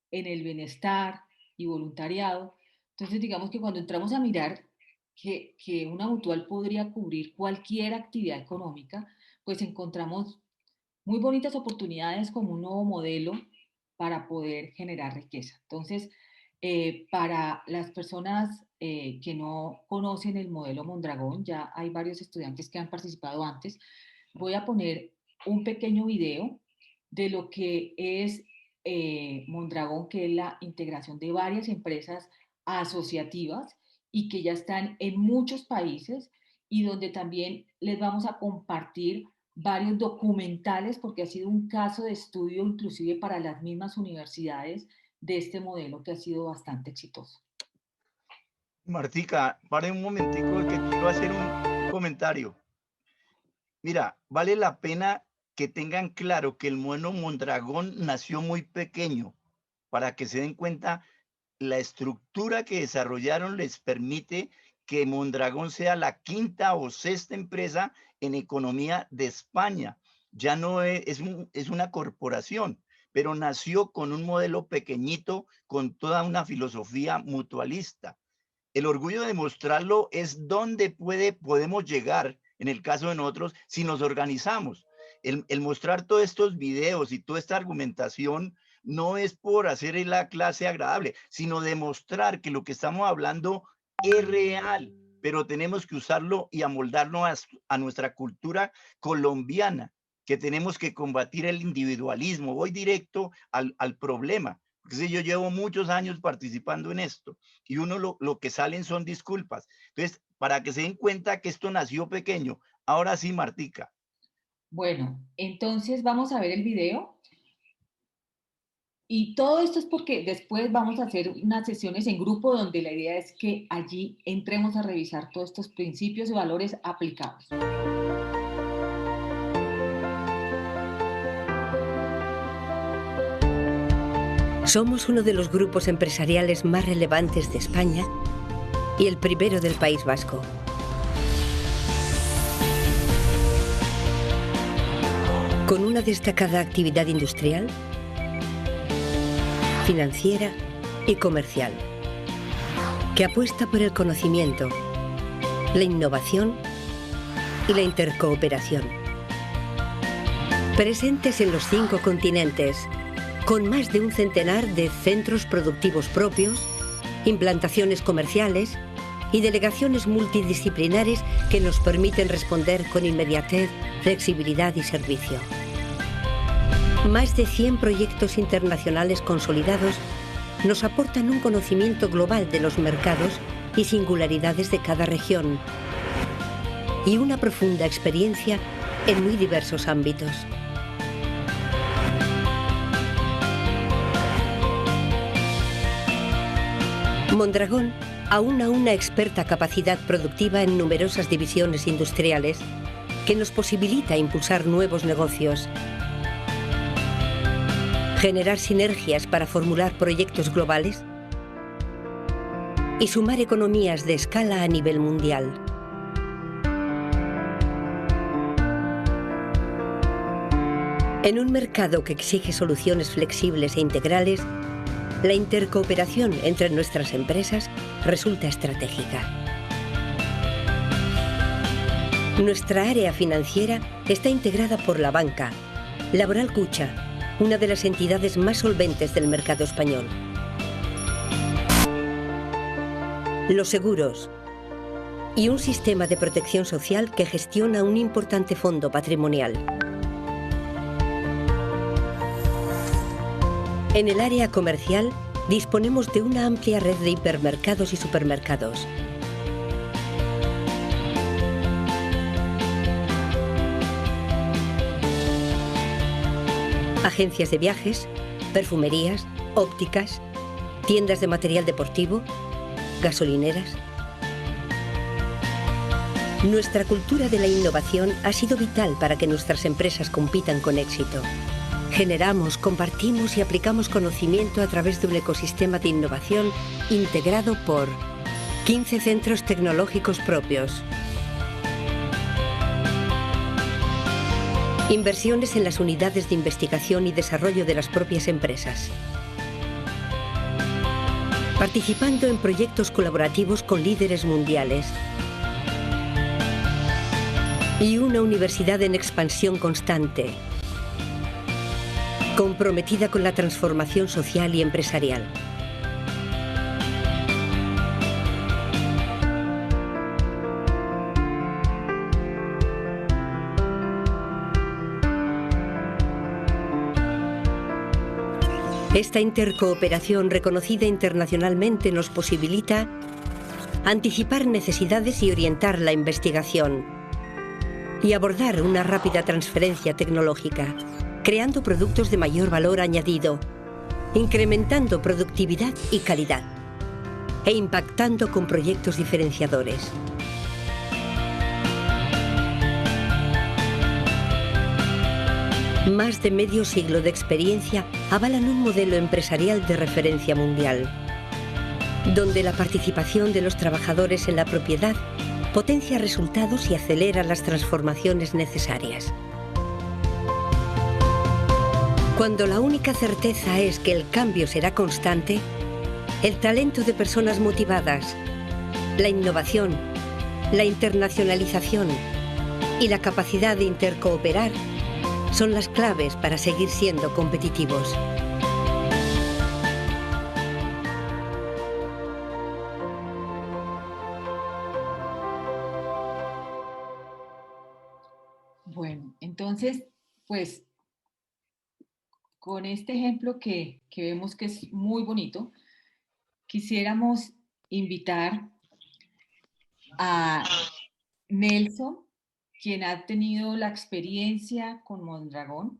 en el bienestar y voluntariado. Entonces, digamos que cuando entramos a mirar que una mutual podría cubrir cualquier actividad económica, pues encontramos muy bonitas oportunidades como un nuevo modelo para poder generar riqueza. Entonces, para las personas que no conocen el modelo Mondragón, ya hay varios estudiantes que han participado antes, voy a poner un pequeño video de lo que es Mondragón, que es la integración de varias empresas asociativas y que ya están en muchos países, y donde también les vamos a compartir varios documentales, porque ha sido un caso de estudio inclusive para las mismas universidades de este modelo que ha sido bastante exitoso. Martica, pare un momentico que quiero hacer un comentario. Mira, vale la pena que tengan claro que el modelo Mondragón nació muy pequeño, para que se den cuenta la estructura que desarrollaron les permite que Mondragón sea la 5ª o 6ª empresa en economía de España. Ya no es una corporación, pero nació con un modelo pequeñito, con toda una filosofía mutualista. El orgullo de mostrarlo es donde podemos llegar, en el caso de nosotros, si nos organizamos. El mostrar todos estos videos y toda esta argumentación no es por hacer la clase agradable, sino demostrar que lo que estamos hablando es real, pero tenemos que usarlo y amoldarnos a nuestra cultura colombiana, que tenemos que combatir el individualismo. Voy directo al problema. Porque yo llevo muchos años participando en esto y lo que salen son disculpas. Entonces, para que se den cuenta que esto nació pequeño. Ahora sí, Martica. Bueno, entonces vamos a ver el video. Y todo esto es porque después vamos a hacer unas sesiones en grupo donde la idea es que allí entremos a revisar todos estos principios y valores aplicados. Somos uno de los grupos empresariales más relevantes de España y el primero del País Vasco. Con una destacada actividad industrial, financiera y comercial, que apuesta por el conocimiento, la innovación y la intercooperación. Presentes en los 5 continentes, con más de un centenar de centros productivos propios, implantaciones comerciales y delegaciones multidisciplinares que nos permiten responder con inmediatez, flexibilidad y servicio. Más de 100 proyectos internacionales consolidados nos aportan un conocimiento global de los mercados y singularidades de cada región y una profunda experiencia en muy diversos ámbitos. Mondragón aúna una experta capacidad productiva en numerosas divisiones industriales que nos posibilita impulsar nuevos negocios, generar sinergias para formular proyectos globales y sumar economías de escala a nivel mundial. En un mercado que exige soluciones flexibles e integrales, la intercooperación entre nuestras empresas resulta estratégica. Nuestra área financiera está integrada por la banca, Laboral Cucha, una de las entidades más solventes del mercado español, los seguros y un sistema de protección social que gestiona un importante fondo patrimonial. En el área comercial disponemos de una amplia red de hipermercados y supermercados. Agencias de viajes, perfumerías, ópticas, tiendas de material deportivo, gasolineras. Nuestra cultura de la innovación ha sido vital para que nuestras empresas compitan con éxito. Generamos, compartimos y aplicamos conocimiento a través de un ecosistema de innovación integrado por 15 centros tecnológicos propios, inversiones en las unidades de investigación y desarrollo de las propias empresas, participando en proyectos colaborativos con líderes mundiales y una universidad en expansión constante, comprometida con la transformación social y empresarial. Esta intercooperación reconocida internacionalmente nos posibilita anticipar necesidades y orientar la investigación y abordar una rápida transferencia tecnológica, creando productos de mayor valor añadido, incrementando productividad y calidad e impactando con proyectos diferenciadores. Más de medio siglo de experiencia avalan un modelo empresarial de referencia mundial. donde la participación de los trabajadores en la propiedad potencia resultados y acelera las transformaciones necesarias. Cuando la única certeza es que el cambio será constante, el talento de personas motivadas, la innovación, la internacionalización y la capacidad de intercooperar son las claves para seguir siendo competitivos. Bueno, entonces, pues con este ejemplo que vemos que es muy bonito, quisiéramos invitar a Nelson, quien ha tenido la experiencia con Mondragón,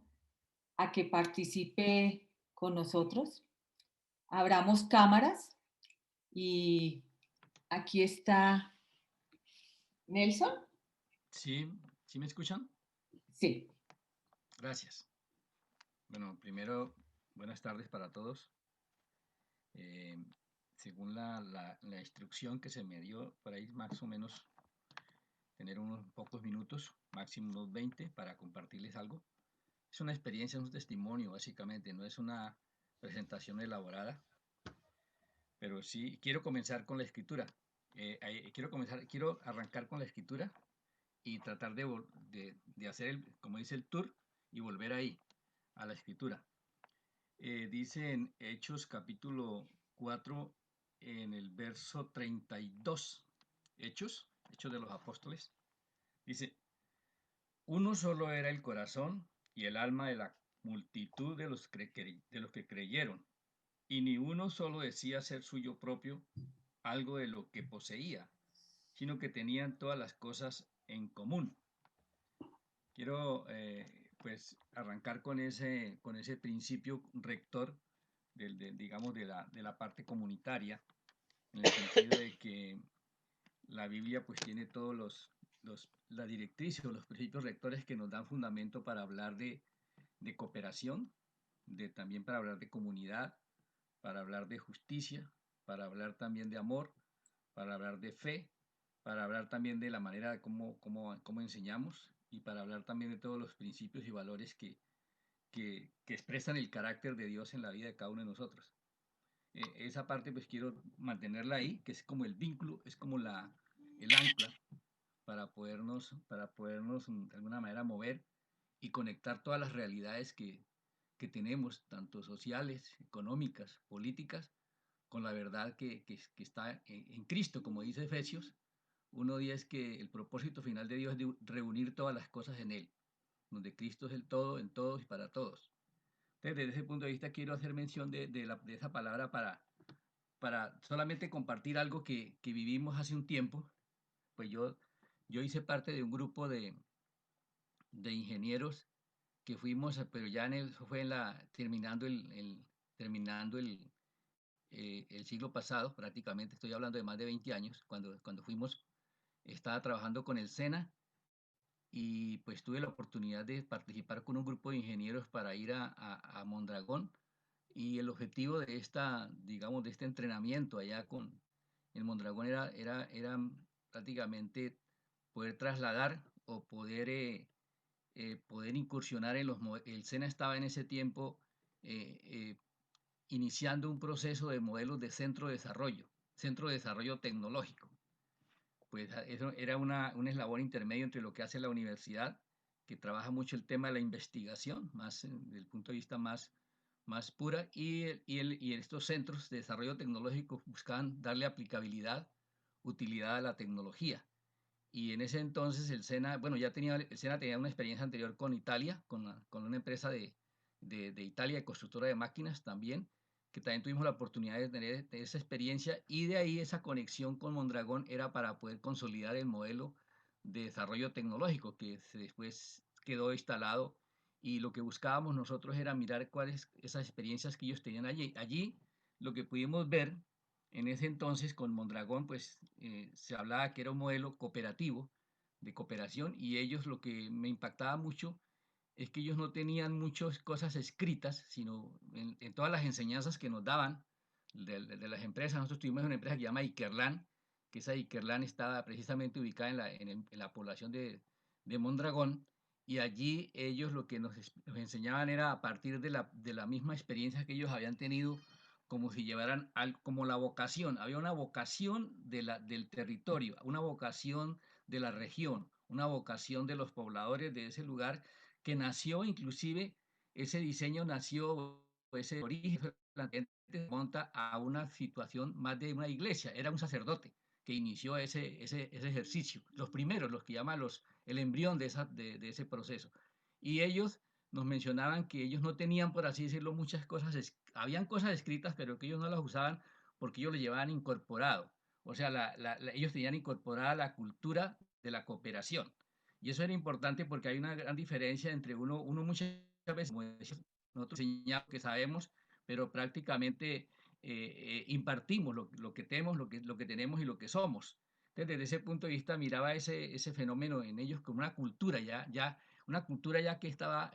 a que participe con nosotros. Abramos cámaras y aquí está Nelson. Sí, ¿sí me escuchan? Sí. Gracias. Bueno, primero, buenas tardes para todos. Según la instrucción que se me dio, por ahí más o menos tener unos pocos minutos, máximo unos 20, para compartirles algo. Es una experiencia, es un testimonio, básicamente, no es una presentación elaborada, pero sí quiero comenzar con la escritura. Quiero arrancar con la escritura y tratar de hacer, como dice el tour, y volver ahí, a la escritura. Dice en Hechos capítulo 4, en el verso 32, Hechos de los Apóstoles, dice: uno solo era el corazón y el alma de la multitud de los que creyeron, y ni uno solo decía ser suyo propio algo de lo que poseía, sino que tenían todas las cosas en común. Quiero pues arrancar con ese principio rector digamos de la parte comunitaria, en el sentido de que la Biblia pues tiene todos las directrices o los principios rectores que nos dan fundamento para hablar de cooperación, también para hablar de comunidad, para hablar de justicia, para hablar también de amor, para hablar de fe, para hablar también de la manera de cómo enseñamos, y para hablar también de todos los principios y valores que expresan el carácter de Dios en la vida de cada uno de nosotros. Esa parte pues quiero mantenerla ahí, que es como el vínculo, es como el ancla para podernos de alguna manera mover y conectar todas las realidades que tenemos, tanto sociales, económicas, políticas, con la verdad que está en Cristo, como dice Efesios 1:10, es que el propósito final de Dios es de reunir todas las cosas en Él, donde Cristo es el todo, en todos y para todos. Entonces, desde ese punto de vista, quiero hacer mención de esa palabra para solamente compartir algo que vivimos hace un tiempo. Pues yo hice parte de un grupo de ingenieros que fuimos, pero ya fue terminando el siglo pasado, prácticamente, estoy hablando de más de 20 años, cuando fuimos, estaba trabajando con el SENA, y pues tuve la oportunidad de participar con un grupo de ingenieros para ir a Mondragón, y el objetivo de digamos, de este entrenamiento allá en Mondragón era prácticamente poder trasladar o poder incursionar en el SENA estaba en ese tiempo iniciando un proceso de modelos de centro de desarrollo tecnológico. Pues eso era un eslabón intermedio entre lo que hace la universidad, que trabaja mucho el tema de la investigación, más desde el punto de vista más pura, y estos centros de desarrollo tecnológico buscaban darle aplicabilidad, utilidad a la tecnología. Y en ese entonces el SENA tenía una experiencia anterior con Italia, con una empresa de Italia, de constructora de máquinas también, que también tuvimos la oportunidad de tener esa experiencia, y de ahí esa conexión con Mondragón era para poder consolidar el modelo de desarrollo tecnológico que después quedó instalado, y lo que buscábamos nosotros era mirar cuáles esas experiencias que ellos tenían allí. Allí lo que pudimos ver en ese entonces con Mondragón, pues se hablaba que era un modelo cooperativo, de cooperación, y ellos, lo que me impactaba mucho es que ellos no tenían muchas cosas escritas, sino en todas las enseñanzas que nos daban de las empresas. Nosotros tuvimos una empresa que se llama Ikerlan, que esa Ikerlan estaba precisamente ubicada en la población de Mondragón, y allí ellos lo que nos enseñaban era a partir de la misma experiencia que ellos habían tenido, como si llevaran como la vocación. Había una vocación del territorio, una vocación de la región, una vocación de los pobladores de ese lugar, que nació inclusive, ese diseño nació, ese origen, la gente se monta a una situación más de una iglesia, era un sacerdote que inició ese ejercicio, los primeros, los que llaman el embrión de ese proceso. Y ellos nos mencionaban que ellos no tenían, por así decirlo, muchas cosas, habían cosas escritas, pero que ellos no las usaban porque ellos lo llevaban incorporado. O sea, ellos tenían incorporada la cultura de la cooperación. Y eso era importante porque hay una gran diferencia entre uno muchas veces, como decía, nosotros enseñamos que sabemos, pero prácticamente impartimos lo que tenemos, lo que tenemos y lo que somos. Entonces, desde ese punto de vista, miraba ese fenómeno en ellos como una cultura una cultura ya que estaba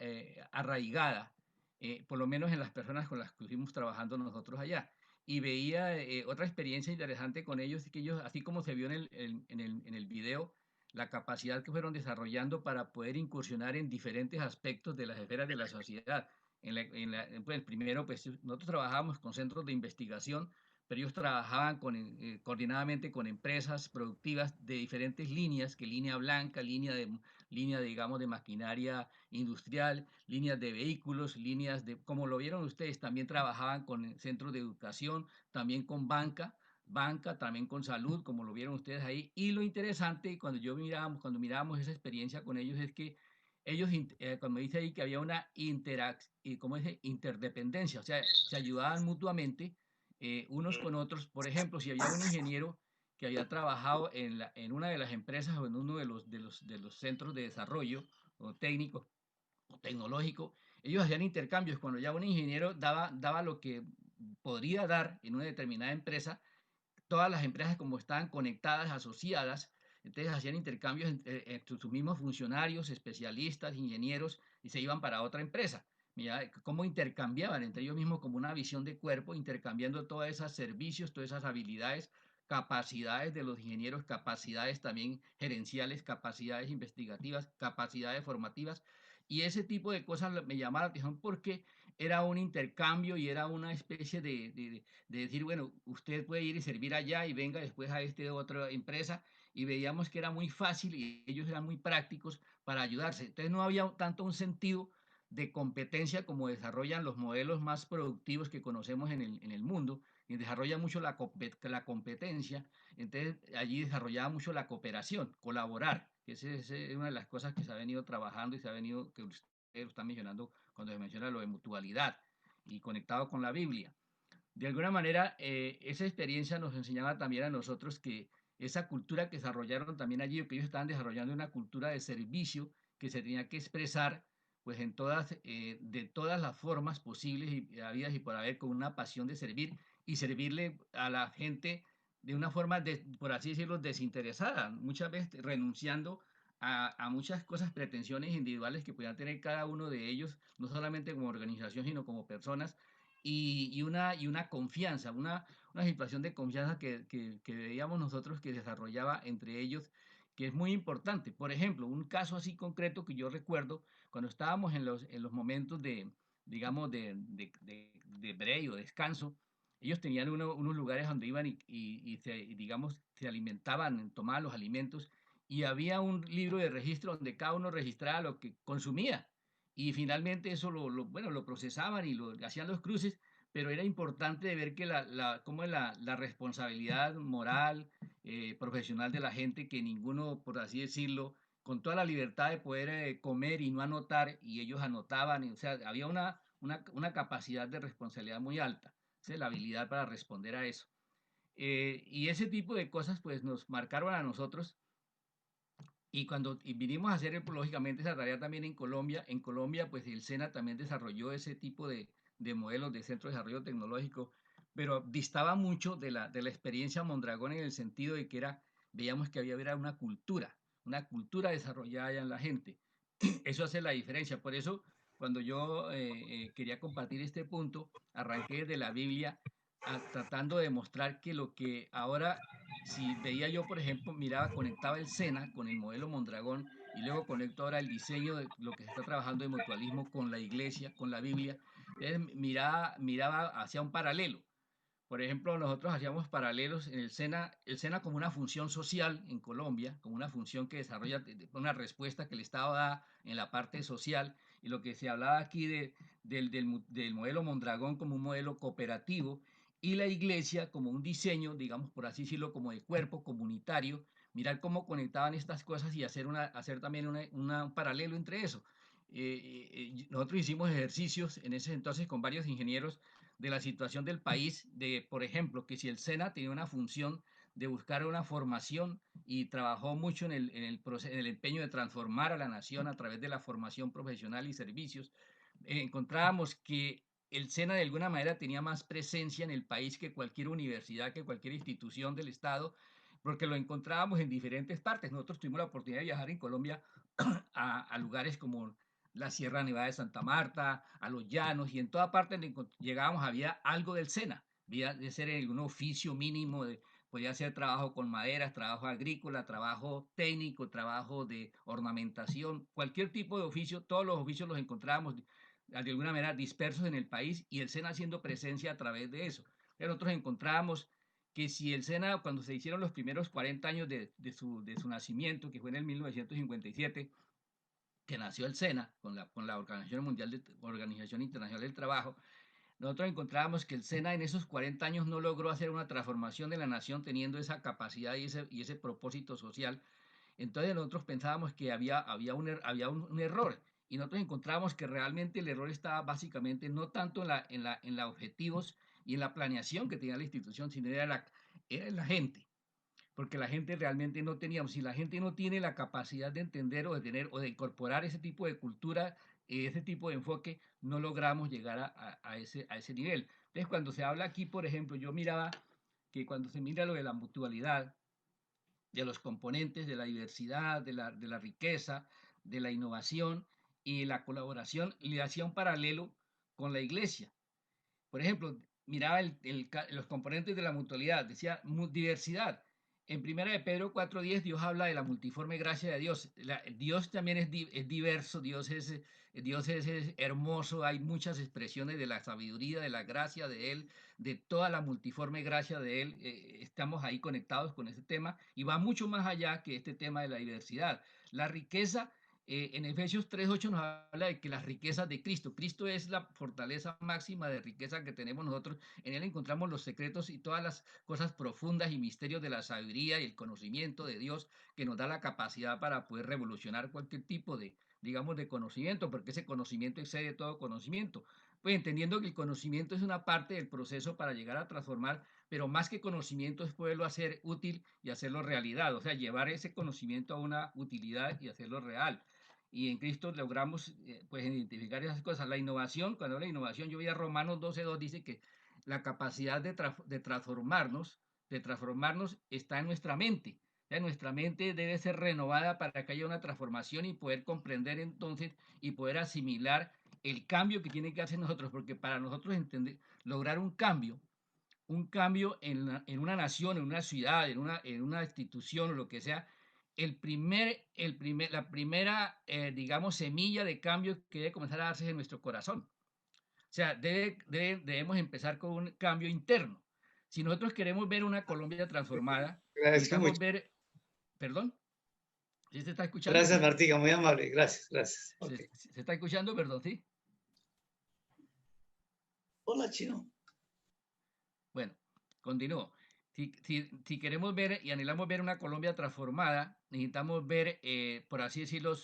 arraigada, por lo menos en las personas con las que estuvimos trabajando nosotros allá. Y veía otra experiencia interesante con ellos, que ellos, así como se vio en el video, la capacidad que fueron desarrollando para poder incursionar en diferentes aspectos de las esferas de la sociedad. Pues, primero, pues nosotros trabajábamos con centros de investigación, pero ellos trabajaban coordinadamente con empresas productivas de diferentes líneas, que línea blanca, digamos, de maquinaria industrial, líneas de vehículos, como lo vieron ustedes, también trabajaban con centros de educación, también con banca, también con salud, como lo vieron ustedes ahí. Y lo interesante, cuando mirábamos esa experiencia con ellos, es que ellos, como dice ahí, que había una interdependencia, o sea, se ayudaban mutuamente unos con otros. Por ejemplo, si había un ingeniero que había trabajado en una de las empresas o en uno de los centros de desarrollo o técnico o tecnológico, ellos hacían intercambios. Cuando ya un ingeniero daba lo que podría dar en una determinada empresa, todas las empresas, como estaban conectadas, asociadas, entonces hacían intercambios entre sus mismos funcionarios, especialistas, ingenieros, y se iban para otra empresa. Mira cómo intercambiaban entre ellos mismos como una visión de cuerpo, intercambiando todos esos servicios, todas esas habilidades, capacidades de los ingenieros, capacidades también gerenciales, capacidades investigativas, capacidades formativas. Y ese tipo de cosas me llamaron la atención porque era un intercambio y era una especie de decir, bueno, usted puede ir y servir allá y venga después a otra empresa, y veíamos que era muy fácil y ellos eran muy prácticos para ayudarse. Entonces no había tanto un sentido de competencia como desarrollan los modelos más productivos que conocemos en el mundo, y desarrolla mucho la competencia. Entonces allí desarrollaba mucho la cooperación, colaborar, que esa es una de las cosas que se ha venido trabajando y que ustedes lo están mencionando cuando se menciona lo de mutualidad y conectado con la Biblia. De alguna manera, esa experiencia nos enseñaba también a nosotros que esa cultura que desarrollaron también allí, que ellos estaban desarrollando una cultura de servicio que se tenía que expresar pues de todas las formas posibles y habidas y por haber, con una pasión de servir y servirle a la gente de una forma, por así decirlo, desinteresada, muchas veces renunciando a muchas cosas, pretensiones individuales que podían tener cada uno de ellos, no solamente como organización, sino como personas, y una confianza, una situación de confianza que veíamos nosotros que desarrollaba entre ellos, que es muy importante. Por ejemplo, un caso así concreto que yo recuerdo, cuando estábamos en los momentos digamos, de break o descanso, ellos tenían unos lugares donde iban digamos, se alimentaban, tomaban los alimentos, y había un libro de registro donde cada uno registraba lo que consumía. Y finalmente eso bueno, lo procesaban y hacían los cruces, pero era importante de ver que cómo es la responsabilidad moral, profesional de la gente, que ninguno, por así decirlo, con toda la libertad de poder comer y no anotar, y ellos anotaban, o sea, había una capacidad de responsabilidad muy alta, o sea, la habilidad para responder a eso. Y ese tipo de cosas pues nos marcaron a nosotros. Y cuando vinimos a hacer, lógicamente, esa tarea también en Colombia, pues el SENA también desarrolló ese tipo de modelos de centro de desarrollo tecnológico, pero distaba mucho de la experiencia Mondragón, en el sentido de que veíamos que era una cultura desarrollada ya en la gente. Eso hace la diferencia. Por eso, cuando yo quería compartir este punto, arranqué desde la Biblia, tratando de mostrar que lo que ahora, si veía yo, por ejemplo, miraba, conectaba el SENA con el modelo Mondragón y luego conecto ahora el diseño de lo que se está trabajando de mutualismo con la iglesia, con la Biblia, entonces miraba hacia un paralelo. Por ejemplo, nosotros hacíamos paralelos en el SENA como una función social en Colombia, como una función que desarrolla una respuesta que el Estado da en la parte social, y lo que se hablaba aquí del modelo Mondragón como un modelo cooperativo, y la iglesia como un diseño, digamos por así decirlo, como de cuerpo comunitario, mirar cómo conectaban estas cosas y hacer también un paralelo entre eso. Nosotros hicimos ejercicios en ese entonces con varios ingenieros de la situación del país, de, por ejemplo, que si el SENA tenía una función de buscar una formación y trabajó mucho en el empeño de transformar a la nación a través de la formación profesional y servicios, encontrábamos que el SENA de alguna manera tenía más presencia en el país que cualquier universidad, que cualquier institución del Estado, porque lo encontrábamos en diferentes partes. Nosotros tuvimos la oportunidad de viajar en Colombia a lugares como la Sierra Nevada de Santa Marta, a los llanos, y en toda parte donde llegábamos había algo del SENA, había de ser en un oficio mínimo, podía ser trabajo con maderas, trabajo agrícola, trabajo técnico, trabajo de ornamentación, cualquier tipo de oficio, todos los oficios los encontrábamos de alguna manera dispersos en el país y el SENA haciendo presencia a través de eso. Nosotros encontrábamos que si el SENA, cuando se hicieron los primeros 40 años de su nacimiento, que fue en el 1957, que nació el SENA con la Organización Internacional del Trabajo, nosotros encontrábamos que el SENA en esos 40 años no logró hacer una transformación de la nación teniendo esa capacidad y ese propósito social. Entonces nosotros pensábamos que había un error y nosotros encontrábamos que realmente el error estaba básicamente no tanto en la objetivos y en la planeación que tenía la institución, sino era en la gente, porque la gente realmente no teníamos, si la gente no tiene la capacidad de entender o de tener o de incorporar ese tipo de cultura, ese tipo de enfoque, no logramos llegar a ese nivel. Entonces, cuando se habla aquí, por ejemplo, yo miraba que cuando se mira lo de la mutualidad, de los componentes de la diversidad, de la riqueza, de la innovación y la colaboración, le hacía un paralelo con la iglesia. Por ejemplo, miraba los componentes de la mutualidad, decía diversidad. En Primera de Pedro 4:10 Dios habla de la multiforme gracia de Dios. Dios también es diverso, Dios es hermoso, hay muchas expresiones de la sabiduría, de la gracia de Él, de toda la multiforme gracia de Él. Estamos ahí conectados con ese tema y va mucho más allá que este tema de la diversidad. La riqueza en Efesios 3:8 nos habla de que las riquezas de Cristo. Cristo es la fortaleza máxima de riqueza que tenemos nosotros. En Él encontramos los secretos y todas las cosas profundas y misterios de la sabiduría y el conocimiento de Dios que nos da la capacidad para poder revolucionar cualquier tipo de, digamos, de conocimiento, porque ese conocimiento excede todo conocimiento. Pues entendiendo que el conocimiento es una parte del proceso para llegar a transformar, pero más que conocimiento es poderlo hacer útil y hacerlo realidad, o sea, llevar ese conocimiento a una utilidad y hacerlo real. Y en Cristo logramos pues identificar esas cosas. La innovación, cuando habla de innovación, yo veía Romanos 12:2, dice que la capacidad de transformarnos está en nuestra mente. O sea, nuestra mente debe ser renovada para que haya una transformación y poder comprender entonces y poder asimilar el cambio que tiene que hacer nosotros, porque para nosotros entender, lograr un cambio en una nación, en una ciudad, en una institución o lo que sea, la primera, digamos, semilla de cambio que debe comenzar a darse en nuestro corazón. O sea, debemos empezar con un cambio interno. Si nosotros queremos ver una Colombia transformada, necesitamos ver, perdón, ¿sí se está escuchando? Gracias, Martica, muy amable, gracias, gracias. Okay. ¿Se está escuchando, perdón, sí? Hola, Chino. Bueno, continúo. Si queremos ver y anhelamos ver una Colombia transformada, necesitamos ver, por así decirlo,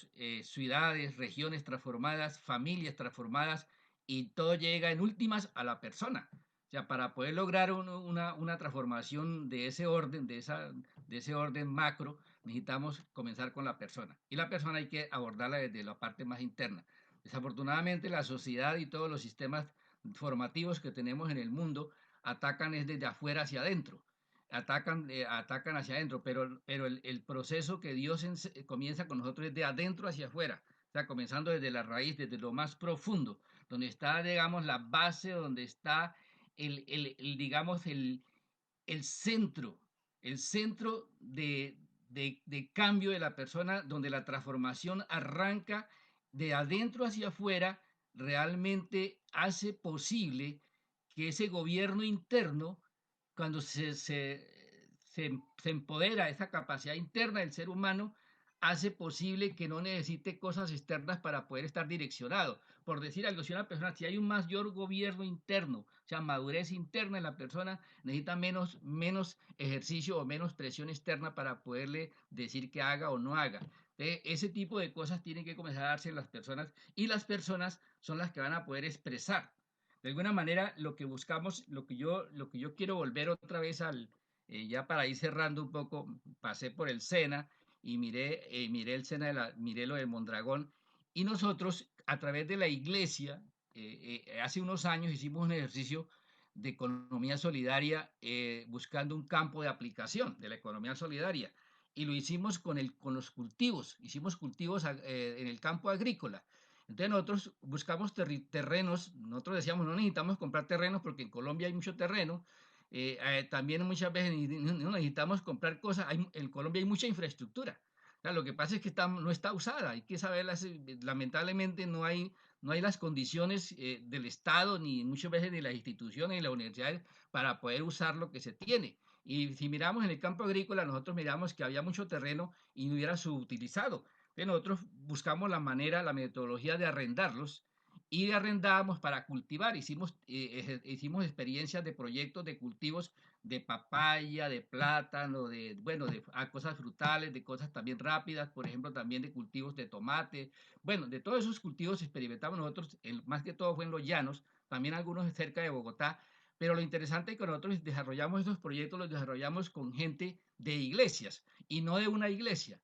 ciudades, regiones transformadas, familias transformadas, y todo llega en últimas a la persona. O sea, para poder lograr una transformación de ese orden, de ese orden macro, necesitamos comenzar con la persona. Y la persona hay que abordarla desde la parte más interna. Desafortunadamente, la sociedad y todos los sistemas formativos que tenemos en el mundo atacan es desde afuera hacia adentro, atacan hacia adentro, pero el proceso que Dios comienza con nosotros es de adentro hacia afuera, o sea, comenzando desde la raíz, desde lo más profundo, donde está, digamos, la base, donde está digamos, el centro de cambio de la persona, donde la transformación arranca de adentro hacia afuera, realmente hace posible que ese gobierno interno, cuando se empodera esa capacidad interna del ser humano, hace posible que no necesite cosas externas para poder estar direccionado. Por decir algo, si una persona, si hay un mayor gobierno interno, o sea, madurez interna en la persona, necesita menos ejercicio o menos presión externa para poderle decir que haga o no haga. Ese tipo de cosas tienen que comenzar a darse en las personas, y las personas son las que van a poder expresar. De alguna manera, lo que buscamos, lo que yo quiero volver otra vez ya para ir cerrando un poco, pasé por el SENA y miré el SENA, miré lo de Mondragón, y nosotros a través de la iglesia, hace unos años hicimos un ejercicio de economía solidaria, buscando un campo de aplicación de la economía solidaria, y lo hicimos con los cultivos, hicimos cultivos en el campo agrícola. Entonces nosotros buscamos terrenos, nosotros decíamos, no necesitamos comprar terrenos porque en Colombia hay mucho terreno. También muchas veces no necesitamos comprar cosas, en Colombia hay mucha infraestructura. O sea, lo que pasa es que no está usada, hay que saberlas, lamentablemente no hay las condiciones del Estado, ni muchas veces de las instituciones y las universidades para poder usar lo que se tiene. Y si miramos en el campo agrícola, nosotros miramos que había mucho terreno y no hubiera subutilizado. Entonces nosotros buscamos la manera, la metodología de arrendarlos, y arrendábamos para cultivar. Hicimos experiencias de proyectos de cultivos de papaya, de plátano, bueno, de cosas frutales, de cosas también rápidas, por ejemplo, también de cultivos de tomate. Bueno, de todos esos cultivos experimentamos nosotros, más que todo fue en los llanos, también algunos cerca de Bogotá. Pero lo interesante es que nosotros desarrollamos estos proyectos, los desarrollamos con gente de iglesias y no de una iglesia.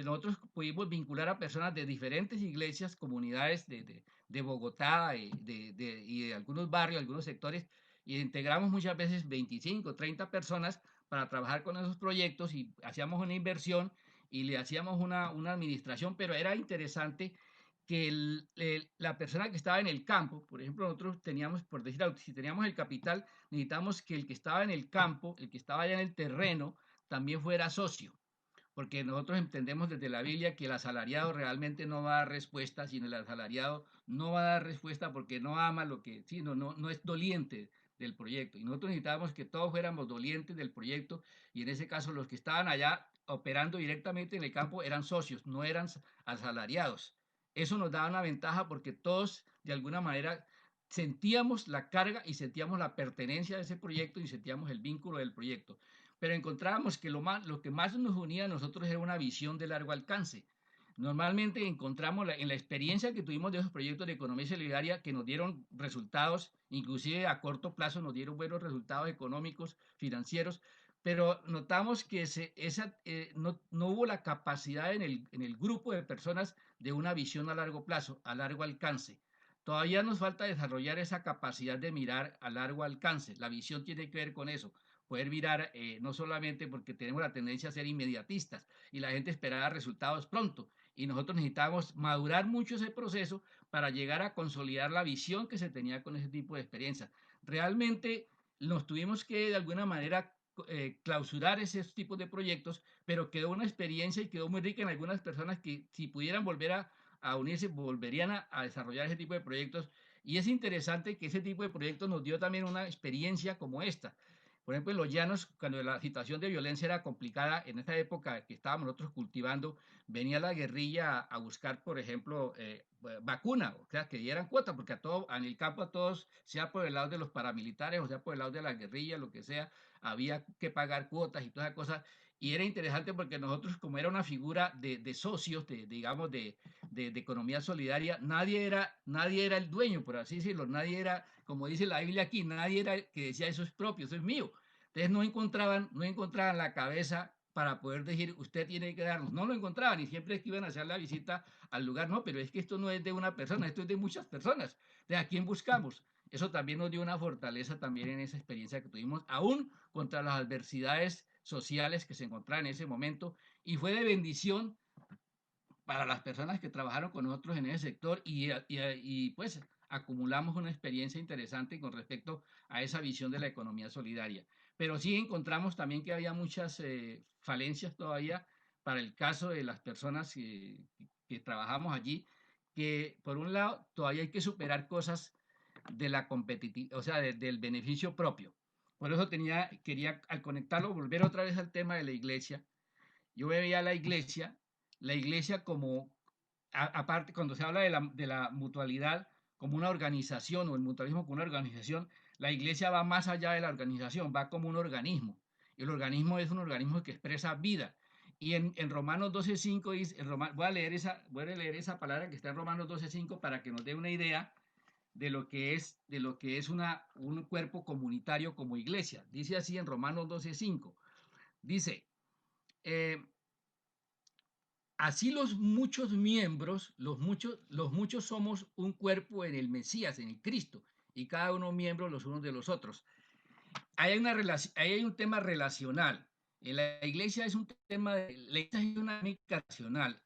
Nosotros pudimos vincular a personas de diferentes iglesias, comunidades de Bogotá y de algunos barrios, algunos sectores, y integramos muchas veces 25, 30 personas para trabajar con esos proyectos, y hacíamos una inversión y le hacíamos una administración, pero era interesante que la persona que estaba en el campo, por ejemplo, nosotros teníamos, por decir algo, si teníamos el capital, necesitamos que el que estaba en el campo, el que estaba allá en el terreno, también fuera socio, porque nosotros entendemos desde la Biblia que el asalariado realmente no va a dar respuesta, sino el asalariado no va a dar respuesta porque no ama lo que, sino no es doliente del proyecto. Y nosotros necesitábamos que todos fuéramos dolientes del proyecto, y en ese caso los que estaban allá operando directamente en el campo eran socios, no eran asalariados. Eso nos daba una ventaja porque todos de alguna manera sentíamos la carga y sentíamos la pertenencia de ese proyecto y sentíamos el vínculo del proyecto. Pero encontrábamos que lo que más nos unía a nosotros era una visión de largo alcance. Normalmente encontramos en la experiencia que tuvimos de esos proyectos de economía solidaria, que nos dieron resultados, inclusive a corto plazo nos dieron buenos resultados económicos, financieros, pero notamos que no hubo la capacidad en el grupo de personas de una visión a largo plazo, a largo alcance. Todavía nos falta desarrollar esa capacidad de mirar a largo alcance. La visión tiene que ver con eso, poder mirar, no solamente porque tenemos la tendencia a ser inmediatistas y la gente esperaba resultados pronto, y nosotros necesitamos madurar mucho ese proceso para llegar a consolidar la visión que se tenía con ese tipo de experiencia. Realmente nos tuvimos que de alguna manera clausurar esos tipos de proyectos, pero quedó una experiencia y quedó muy rica en algunas personas que, si pudieran volver a unirse, volverían a desarrollar ese tipo de proyectos. Y es interesante que ese tipo de proyectos nos dio también una experiencia como esta. Por ejemplo, en los llanos, cuando la situación de violencia era complicada, en esa época que estábamos nosotros cultivando, venía la guerrilla a buscar, por ejemplo, vacuna, o sea, que dieran cuota, porque en el campo a todos, sea por el lado de los paramilitares, o sea por el lado de la guerrilla, lo que sea, había que pagar cuotas y todas esas cosas. Y era interesante porque nosotros, como era una figura de socios, digamos, de economía solidaria, nadie era el dueño, por así decirlo, nadie era, como dice la Biblia aquí, nadie era que decía eso es propio, eso es mío. Entonces no encontraban la cabeza para poder decir, usted tiene que darnos. No lo encontraban, y siempre que iban a hacer la visita al lugar, no, pero es que esto no es de una persona, esto es de muchas personas. ¿De a quién buscamos? Eso también nos dio una fortaleza también en esa experiencia que tuvimos, aún contra las adversidades sociales que se encontraban en ese momento, y fue de bendición para las personas que trabajaron con nosotros en ese sector, y pues acumulamos una experiencia interesante con respecto a esa visión de la economía solidaria. Pero sí encontramos también que había muchas falencias todavía para el caso de las personas que trabajamos allí, que por un lado todavía hay que superar cosas de la competitividad, o sea, del beneficio propio. Por eso quería al conectarlo, volver otra vez al tema de la iglesia. Yo veía la iglesia como, aparte, cuando se habla de la mutualidad como una organización o el mutualismo como una organización, la iglesia va más allá de la organización, va como un organismo. El organismo es un organismo que expresa vida. Y en Romanos 12.5 dice, voy a leer esa palabra que está en Romanos 12.5 para que nos dé una idea de lo que es un cuerpo comunitario como iglesia. Dice así en Romanos 12.5. Dice, así los muchos miembros, los muchos somos un cuerpo en el Mesías, en el Cristo, y cada uno miembro los unos de los otros. Ahí hay un tema relacional. En la iglesia es un tema la iglesia es una dinámica racional.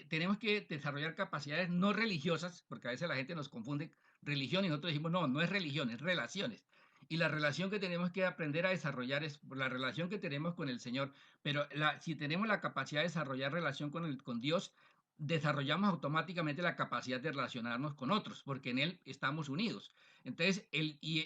Tenemos que desarrollar capacidades no religiosas, porque a veces la gente nos confunde religión y nosotros decimos, no es religión, es relaciones. Y la relación que tenemos que aprender a desarrollar es la relación que tenemos con el Señor. Pero si tenemos la capacidad de desarrollar relación con Dios, desarrollamos automáticamente la capacidad de relacionarnos con otros, porque en Él estamos unidos. Entonces,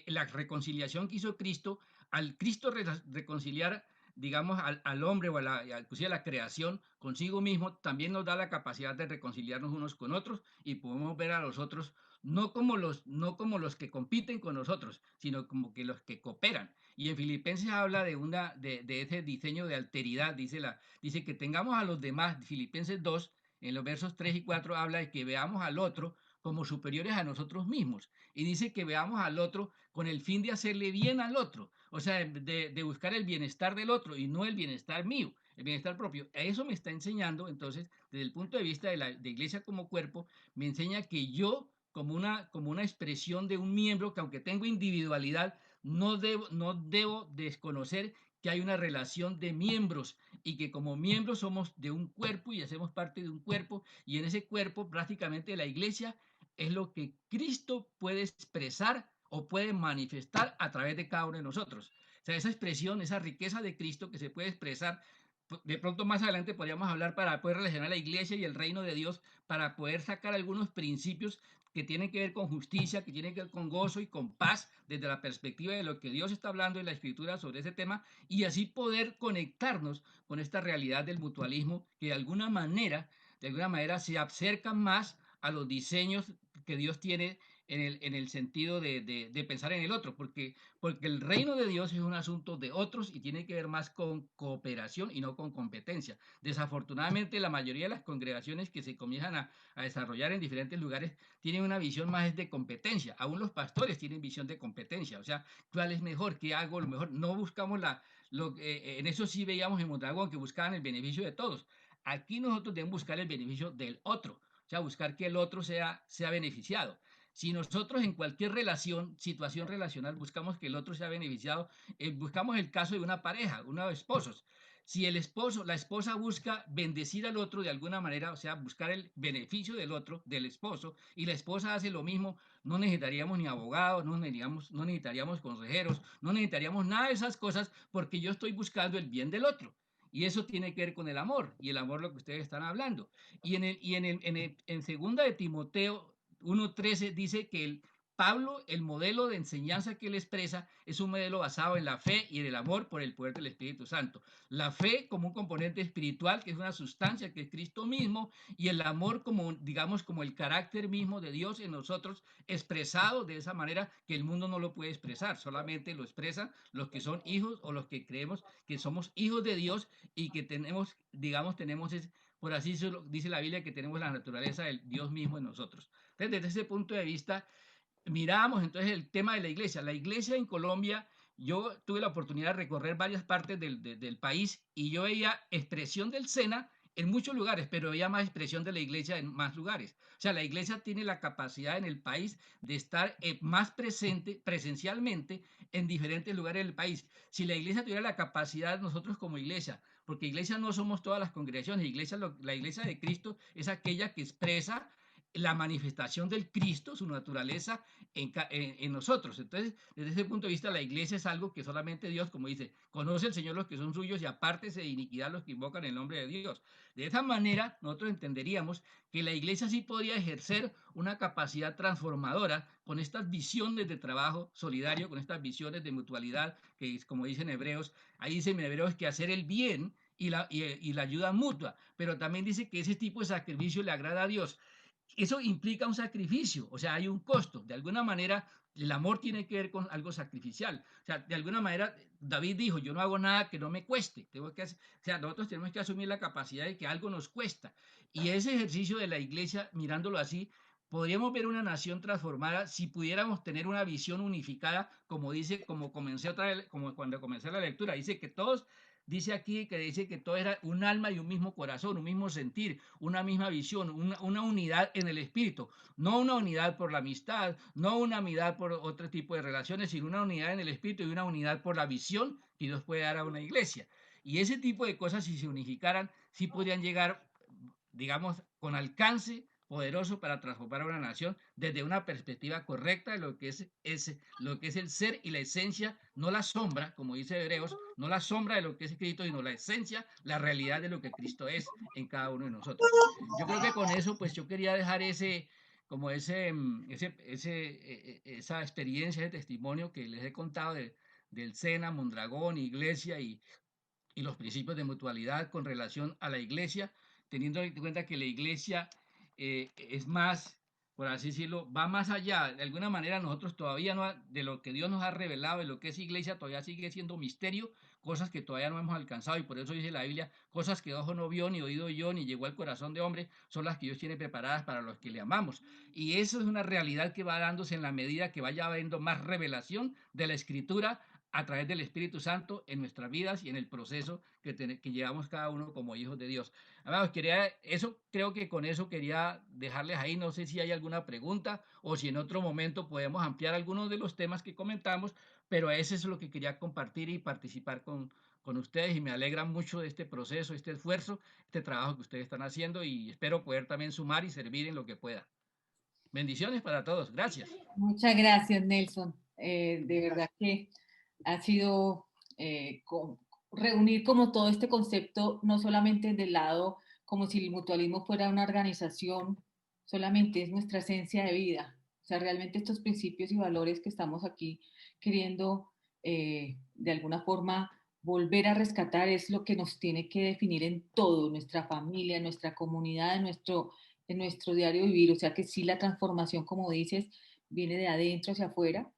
la reconciliación que hizo Cristo, al Cristo reconciliar, digamos, al hombre o inclusive a la creación consigo mismo, también nos da la capacidad de reconciliarnos unos con otros y podemos ver a los otros no como los que compiten con nosotros, sino como que los que cooperan. Y en Filipenses habla de ese diseño de alteridad, dice que tengamos a los demás. Filipenses 2, en los versos 3 y 4, habla de que veamos al otro como superiores a nosotros mismos. Y dice que veamos al otro con el fin de hacerle bien al otro, o sea, de buscar el bienestar del otro y no el bienestar mío, el bienestar propio. Eso me está enseñando, entonces, desde el punto de vista de iglesia como cuerpo, me enseña que yo, como una expresión de un miembro, que aunque tengo individualidad, no debo desconocer que hay una relación de miembros y que como miembros somos de un cuerpo y hacemos parte de un cuerpo, y en ese cuerpo prácticamente la iglesia es lo que Cristo puede expresar o puede manifestar a través de cada uno de nosotros. O sea, esa expresión, esa riqueza de Cristo que se puede expresar, de pronto más adelante podríamos hablar para poder relacionar la iglesia y el reino de Dios, para poder sacar algunos principios que tienen que ver con justicia, que tienen que ver con gozo y con paz desde la perspectiva de lo que Dios está hablando en la Escritura sobre ese tema, y así poder conectarnos con esta realidad del mutualismo que de alguna manera se acercan más a los diseños que Dios tiene en el sentido de pensar en el otro, porque el reino de Dios es un asunto de otros y tiene que ver más con cooperación y no con competencia. Desafortunadamente, la mayoría de las congregaciones que se comienzan a desarrollar en diferentes lugares tienen una visión más de competencia. Aún los pastores tienen visión de competencia, o sea, ¿cuál es mejor? ¿Qué hago? Lo mejor. No buscamos en eso sí veíamos en Mondragón que buscaban el beneficio de todos. Aquí nosotros debemos buscar el beneficio del otro, o sea, buscar que el otro sea beneficiado. Si nosotros en cualquier situación relacional, buscamos que el otro sea beneficiado, buscamos el caso de una pareja, unos esposos. Si la esposa busca bendecir al otro de alguna manera, o sea, buscar el beneficio del otro, del esposo, y la esposa hace lo mismo, no necesitaríamos ni abogados, no necesitaríamos consejeros, no necesitaríamos nada de esas cosas, porque yo estoy buscando el bien del otro. Y eso tiene que ver con el amor, y el amor lo que ustedes están hablando. Y en segunda de Timoteo 1.13 dice que Pablo, el modelo de enseñanza que él expresa, es un modelo basado en la fe y en el amor por el poder del Espíritu Santo. La fe como un componente espiritual, que es una sustancia que es Cristo mismo, y el amor como, digamos, como el carácter mismo de Dios en nosotros, expresado de esa manera que el mundo no lo puede expresar, solamente lo expresan los que son hijos o los que creemos que somos hijos de Dios y que tenemos, digamos, por así dice la Biblia, que tenemos la naturaleza del Dios mismo en nosotros. Entonces, desde ese punto de vista, miramos entonces el tema de la iglesia. La iglesia en Colombia, yo tuve la oportunidad de recorrer varias partes del país y yo veía expresión del SENA en muchos lugares, pero veía más expresión de la iglesia en más lugares. O sea, la iglesia tiene la capacidad en el país de estar más presencialmente en diferentes lugares del país. Si la iglesia tuviera la capacidad, nosotros como iglesia, porque iglesia no somos todas las congregaciones, la iglesia de Cristo es aquella que expresa la manifestación del Cristo, su naturaleza en nosotros. Entonces, desde ese punto de vista, la iglesia es algo que solamente Dios, como dice, conoce el Señor los que son suyos y apártese de iniquidad los que invocan el nombre de Dios. De esa manera, nosotros entenderíamos que la iglesia sí podría ejercer una capacidad transformadora con estas visiones de trabajo solidario, con estas visiones de mutualidad, que es, como dicen hebreos, ahí dicen en hebreos que hacer el bien y la ayuda mutua, pero también dice que ese tipo de sacrificio le agrada a Dios. Eso implica un sacrificio, o sea, hay un costo. De alguna manera, el amor tiene que ver con algo sacrificial. O sea, de alguna manera, David dijo, yo no hago nada que no me cueste. Tengo que hacer, o sea, nosotros tenemos que asumir la capacidad de que algo nos cuesta. Y ese ejercicio de la iglesia, mirándolo así, podríamos ver una nación transformada si pudiéramos tener una visión unificada, como dice, como comencé otra vez, como cuando comencé la lectura, dice que todos dice aquí que dice que todo era un alma y un mismo corazón, un mismo sentir, una misma visión, una unidad en el espíritu, no una unidad por la amistad, no una unidad por otro tipo de relaciones, sino una unidad en el espíritu y una unidad por la visión que Dios puede dar a una iglesia. Y ese tipo de cosas, si se unificaran, sí podrían llegar, digamos, con alcance poderoso para transformar a una nación desde una perspectiva correcta de lo que lo que es el ser y la esencia, no la sombra, como dice Hebreos, no la sombra de lo que es Cristo, sino la esencia, la realidad de lo que Cristo es en cada uno de nosotros. Yo creo que con eso, pues yo quería dejar esa experiencia, ese testimonio que les he contado del SENA, Mondragón, Iglesia y los principios de mutualidad con relación a la iglesia, teniendo en cuenta que la iglesia es más, por así decirlo, va más allá. De alguna manera nosotros todavía no, de lo que Dios nos ha revelado, de lo que es iglesia, todavía sigue siendo misterio, cosas que todavía no hemos alcanzado y por eso dice la Biblia, cosas que ojo no vio, ni oído yo, ni llegó al corazón de hombre, son las que Dios tiene preparadas para los que le amamos. Y eso es una realidad que va dándose en la medida que vaya habiendo más revelación de la Escritura a través del Espíritu Santo en nuestras vidas y en el proceso que llevamos cada uno como hijos de Dios. Amados, creo que con eso quería dejarles ahí. No sé si hay alguna pregunta o si en otro momento podemos ampliar algunos de los temas que comentamos, pero eso es lo que quería compartir y participar con ustedes y me alegra mucho de este proceso, este esfuerzo, este trabajo que ustedes están haciendo y espero poder también sumar y servir en lo que pueda. Bendiciones para todos. Gracias. Muchas gracias, Nelson. De verdad que ha sido reunir como todo este concepto, no solamente del lado como si el mutualismo fuera una organización, solamente es nuestra esencia de vida. O sea, realmente estos principios y valores que estamos aquí queriendo de alguna forma volver a rescatar es lo que nos tiene que definir en todo, nuestra familia, nuestra comunidad, en nuestro diario vivir. O sea que sí, la transformación, como dices, viene de adentro hacia afuera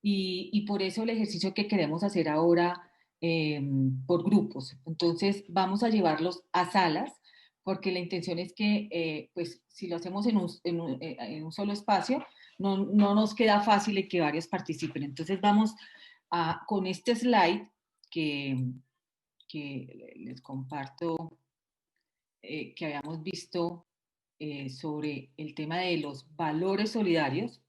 y por eso el ejercicio que queremos hacer ahora por grupos. Entonces vamos a llevarlos a salas porque la intención es que, pues, si lo hacemos en un solo espacio, no nos queda fácil de que varios participen. Entonces vamos con este slide que les comparto, que habíamos visto sobre el tema de los valores solidarios,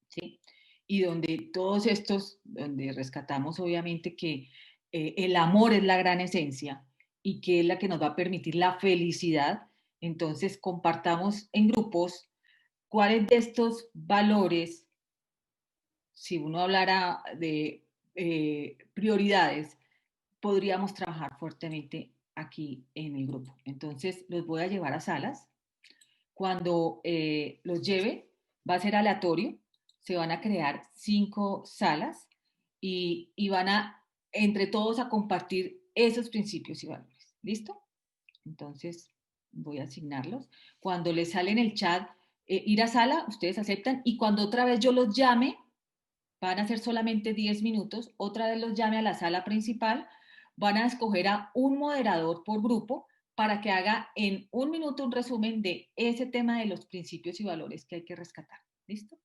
¿sí? Y donde todos estos, donde rescatamos obviamente que el amor es la gran esencia y que es la que nos va a permitir la felicidad. Entonces compartamos en grupos cuáles de estos valores, si uno hablara de prioridades, podríamos trabajar fuertemente aquí en el grupo. Entonces los voy a llevar a salas. Cuando los lleve, va a ser aleatorio, se van a crear 5 salas y van a, entre todos, a compartir esos principios y valores. ¿Listo? Entonces, voy a asignarlos. Cuando les sale en el chat ir a sala, ustedes aceptan y cuando otra vez yo los llame, van a ser solamente 10 minutos, otra vez los llame a la sala principal, van a escoger a un moderador por grupo para que haga en 1 minuto un resumen de ese tema de los principios y valores que hay que rescatar. ¿Listo?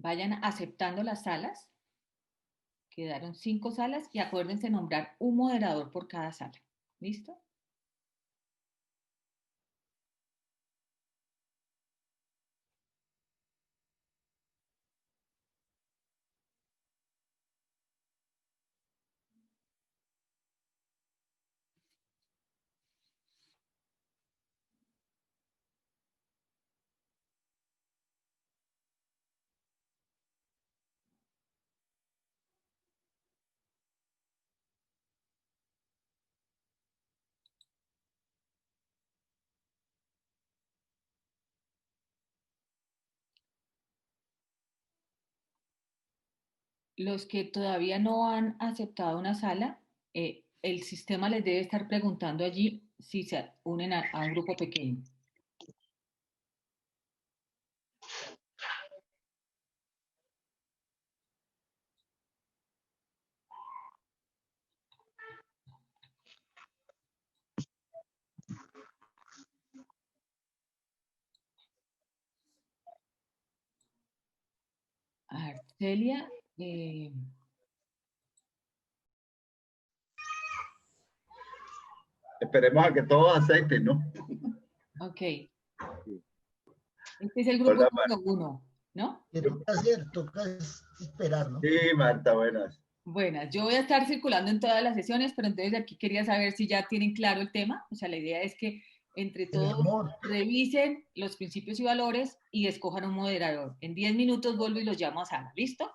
Vayan aceptando las salas. Quedaron 5 salas y acuérdense nombrar un moderador por cada sala. ¿Listo? Los que todavía no han aceptado una sala, el sistema les debe estar preguntando allí si se unen a un grupo pequeño. Arcelia, Esperemos a que todos acepten, ¿no? ok. Este es el grupo Hola, número 1, ¿no? Toca esperar, ¿no? Sí, Marta, buenas. Buenas, yo voy a estar circulando en todas las sesiones, pero entonces aquí quería saber si ya tienen claro el tema. O sea, la idea es que entre todos revisen los principios y valores y escojan un moderador. En 10 minutos vuelvo y los llamo a sala. ¿Listo?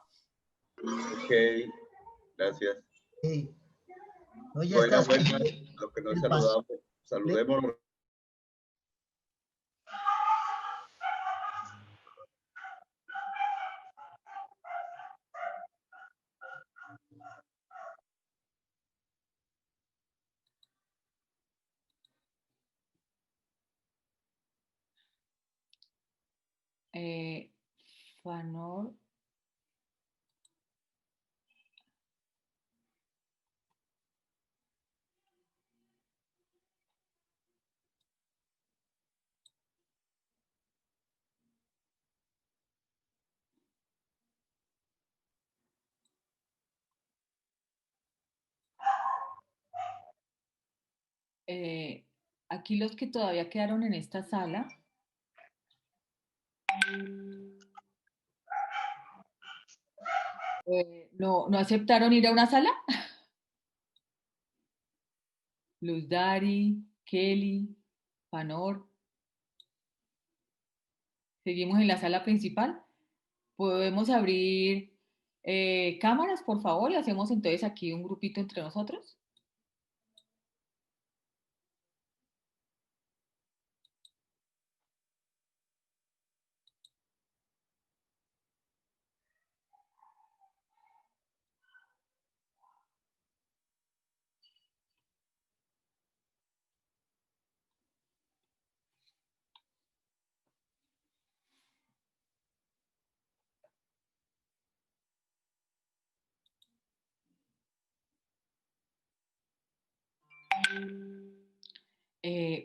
Ok, gracias. Sí. No, ya Bueno, estás bueno, los que nos saludamos, saludémonos. Fanor. Aquí los que todavía quedaron en esta sala. ¿No aceptaron ir a una sala? Luz Dari, Kelly, Fanor. Seguimos en la sala principal. ¿Podemos abrir cámaras, por favor? Y hacemos entonces aquí un grupito entre nosotros.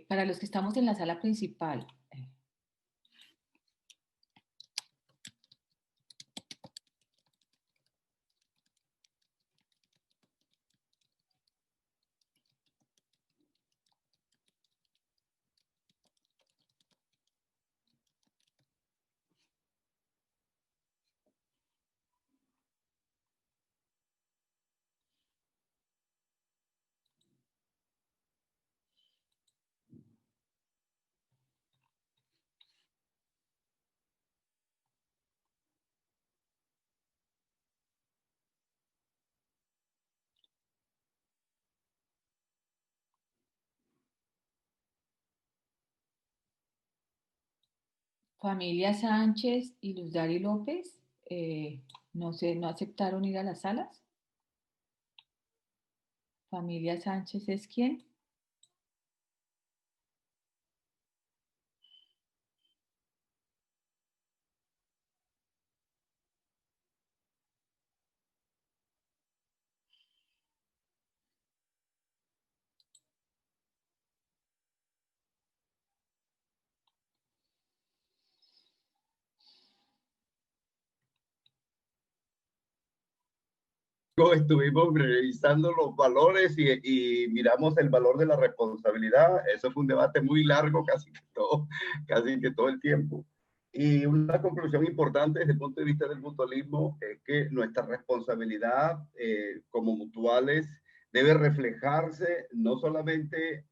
Para los que estamos en la sala principal, familia Sánchez y Luz Dari López, no sé, ¿no aceptaron ir a las salas? ¿Familia Sánchez es quién? Estuvimos revisando los valores y miramos el valor de la responsabilidad. Eso fue un debate muy largo, casi que todo el tiempo. Y una conclusión importante desde el punto de vista del mutualismo es que nuestra responsabilidad como mutuales debe reflejarse no solamente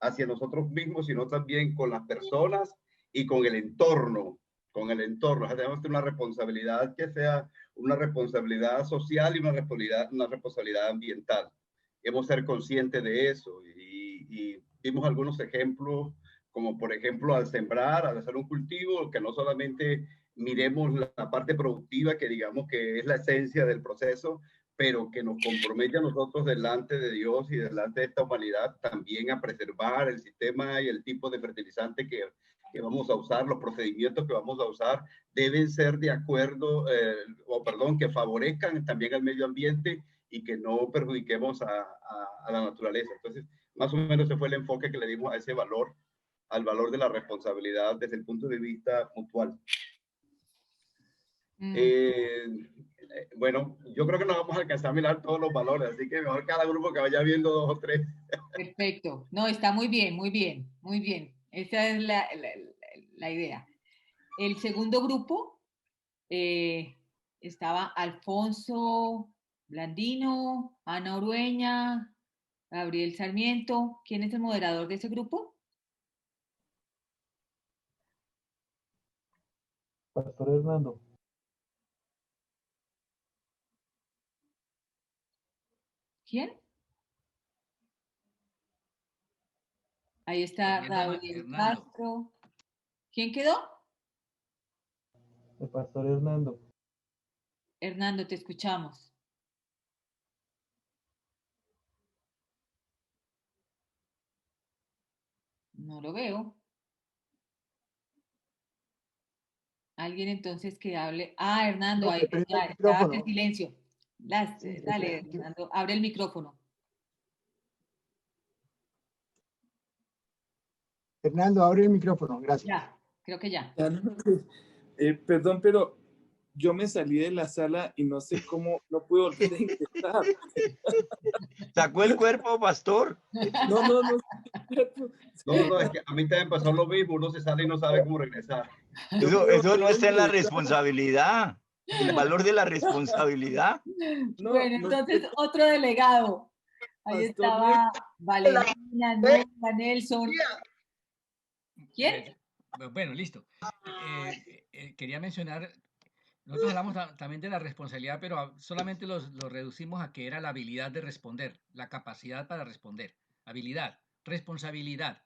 hacia nosotros mismos, sino también con las personas y con el entorno. Con el entorno. O sea, tenemos una responsabilidad que sea una responsabilidad social y una responsabilidad ambiental. Debemos ser conscientes de eso y vimos algunos ejemplos, como por ejemplo al sembrar, al hacer un cultivo, que no solamente miremos la parte productiva, que digamos que es la esencia del proceso, pero que nos compromete a nosotros delante de Dios y delante de esta humanidad también a preservar el sistema y el tipo de fertilizante que vamos a usar, los procedimientos que vamos a usar, deben ser de acuerdo, que favorezcan también al medio ambiente y que no perjudiquemos a la naturaleza. Entonces, más o menos ese fue el enfoque que le dimos a ese valor, al valor de la responsabilidad desde el punto de vista mutual. Bueno, yo creo que no vamos a alcanzar a mirar todos los valores, así que mejor cada grupo que vaya viendo 2 o 3. Perfecto. No, está muy bien, muy bien, muy bien. Esa es la idea. El segundo grupo estaba Alfonso Blandino, Ana Orueña, Gabriel Sarmiento. ¿Quién es el moderador de ese grupo? Pastor Hernando. ¿Quién? Ahí está Gabriel Castro. ¿Quién quedó? El pastor Hernando. Hernando, te escuchamos. No lo veo. Alguien entonces que hable. Ah, Hernando, No, ahí ya estabas en silencio. Dale, Hernando, abre el micrófono. Fernando, abre el micrófono, gracias. Ya, creo que ya. Perdón, pero yo me salí de la sala y no sé cómo, no pude volver a intentar. ¿Sacó el cuerpo, pastor? No. No, es que a mí también pasó lo mismo, uno se sale y no sabe cómo regresar. Eso no está en la responsabilidad, el valor de la responsabilidad. Bueno, entonces otro delegado. Ahí estaba Valentina, Nora, Nelson. ¿Quién? Bueno, listo. Quería mencionar, nosotros hablamos también de la responsabilidad, pero solamente lo reducimos a que era la habilidad de responder, la capacidad para responder, habilidad. Responsabilidad,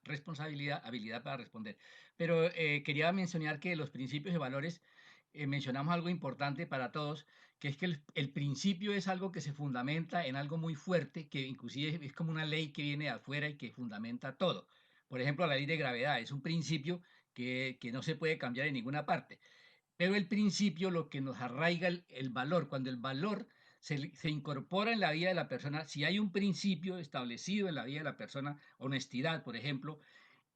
habilidad para responder. Pero quería mencionar que los principios y valores, mencionamos algo importante para todos, que es que el principio es algo que se fundamenta en algo muy fuerte, que inclusive es como una ley que viene de afuera y que fundamenta todo. Por ejemplo, la ley de gravedad es un principio que no se puede cambiar en ninguna parte. Pero el principio, lo que nos arraiga el valor, cuando el valor se incorpora en la vida de la persona, si hay un principio establecido en la vida de la persona, honestidad, por ejemplo,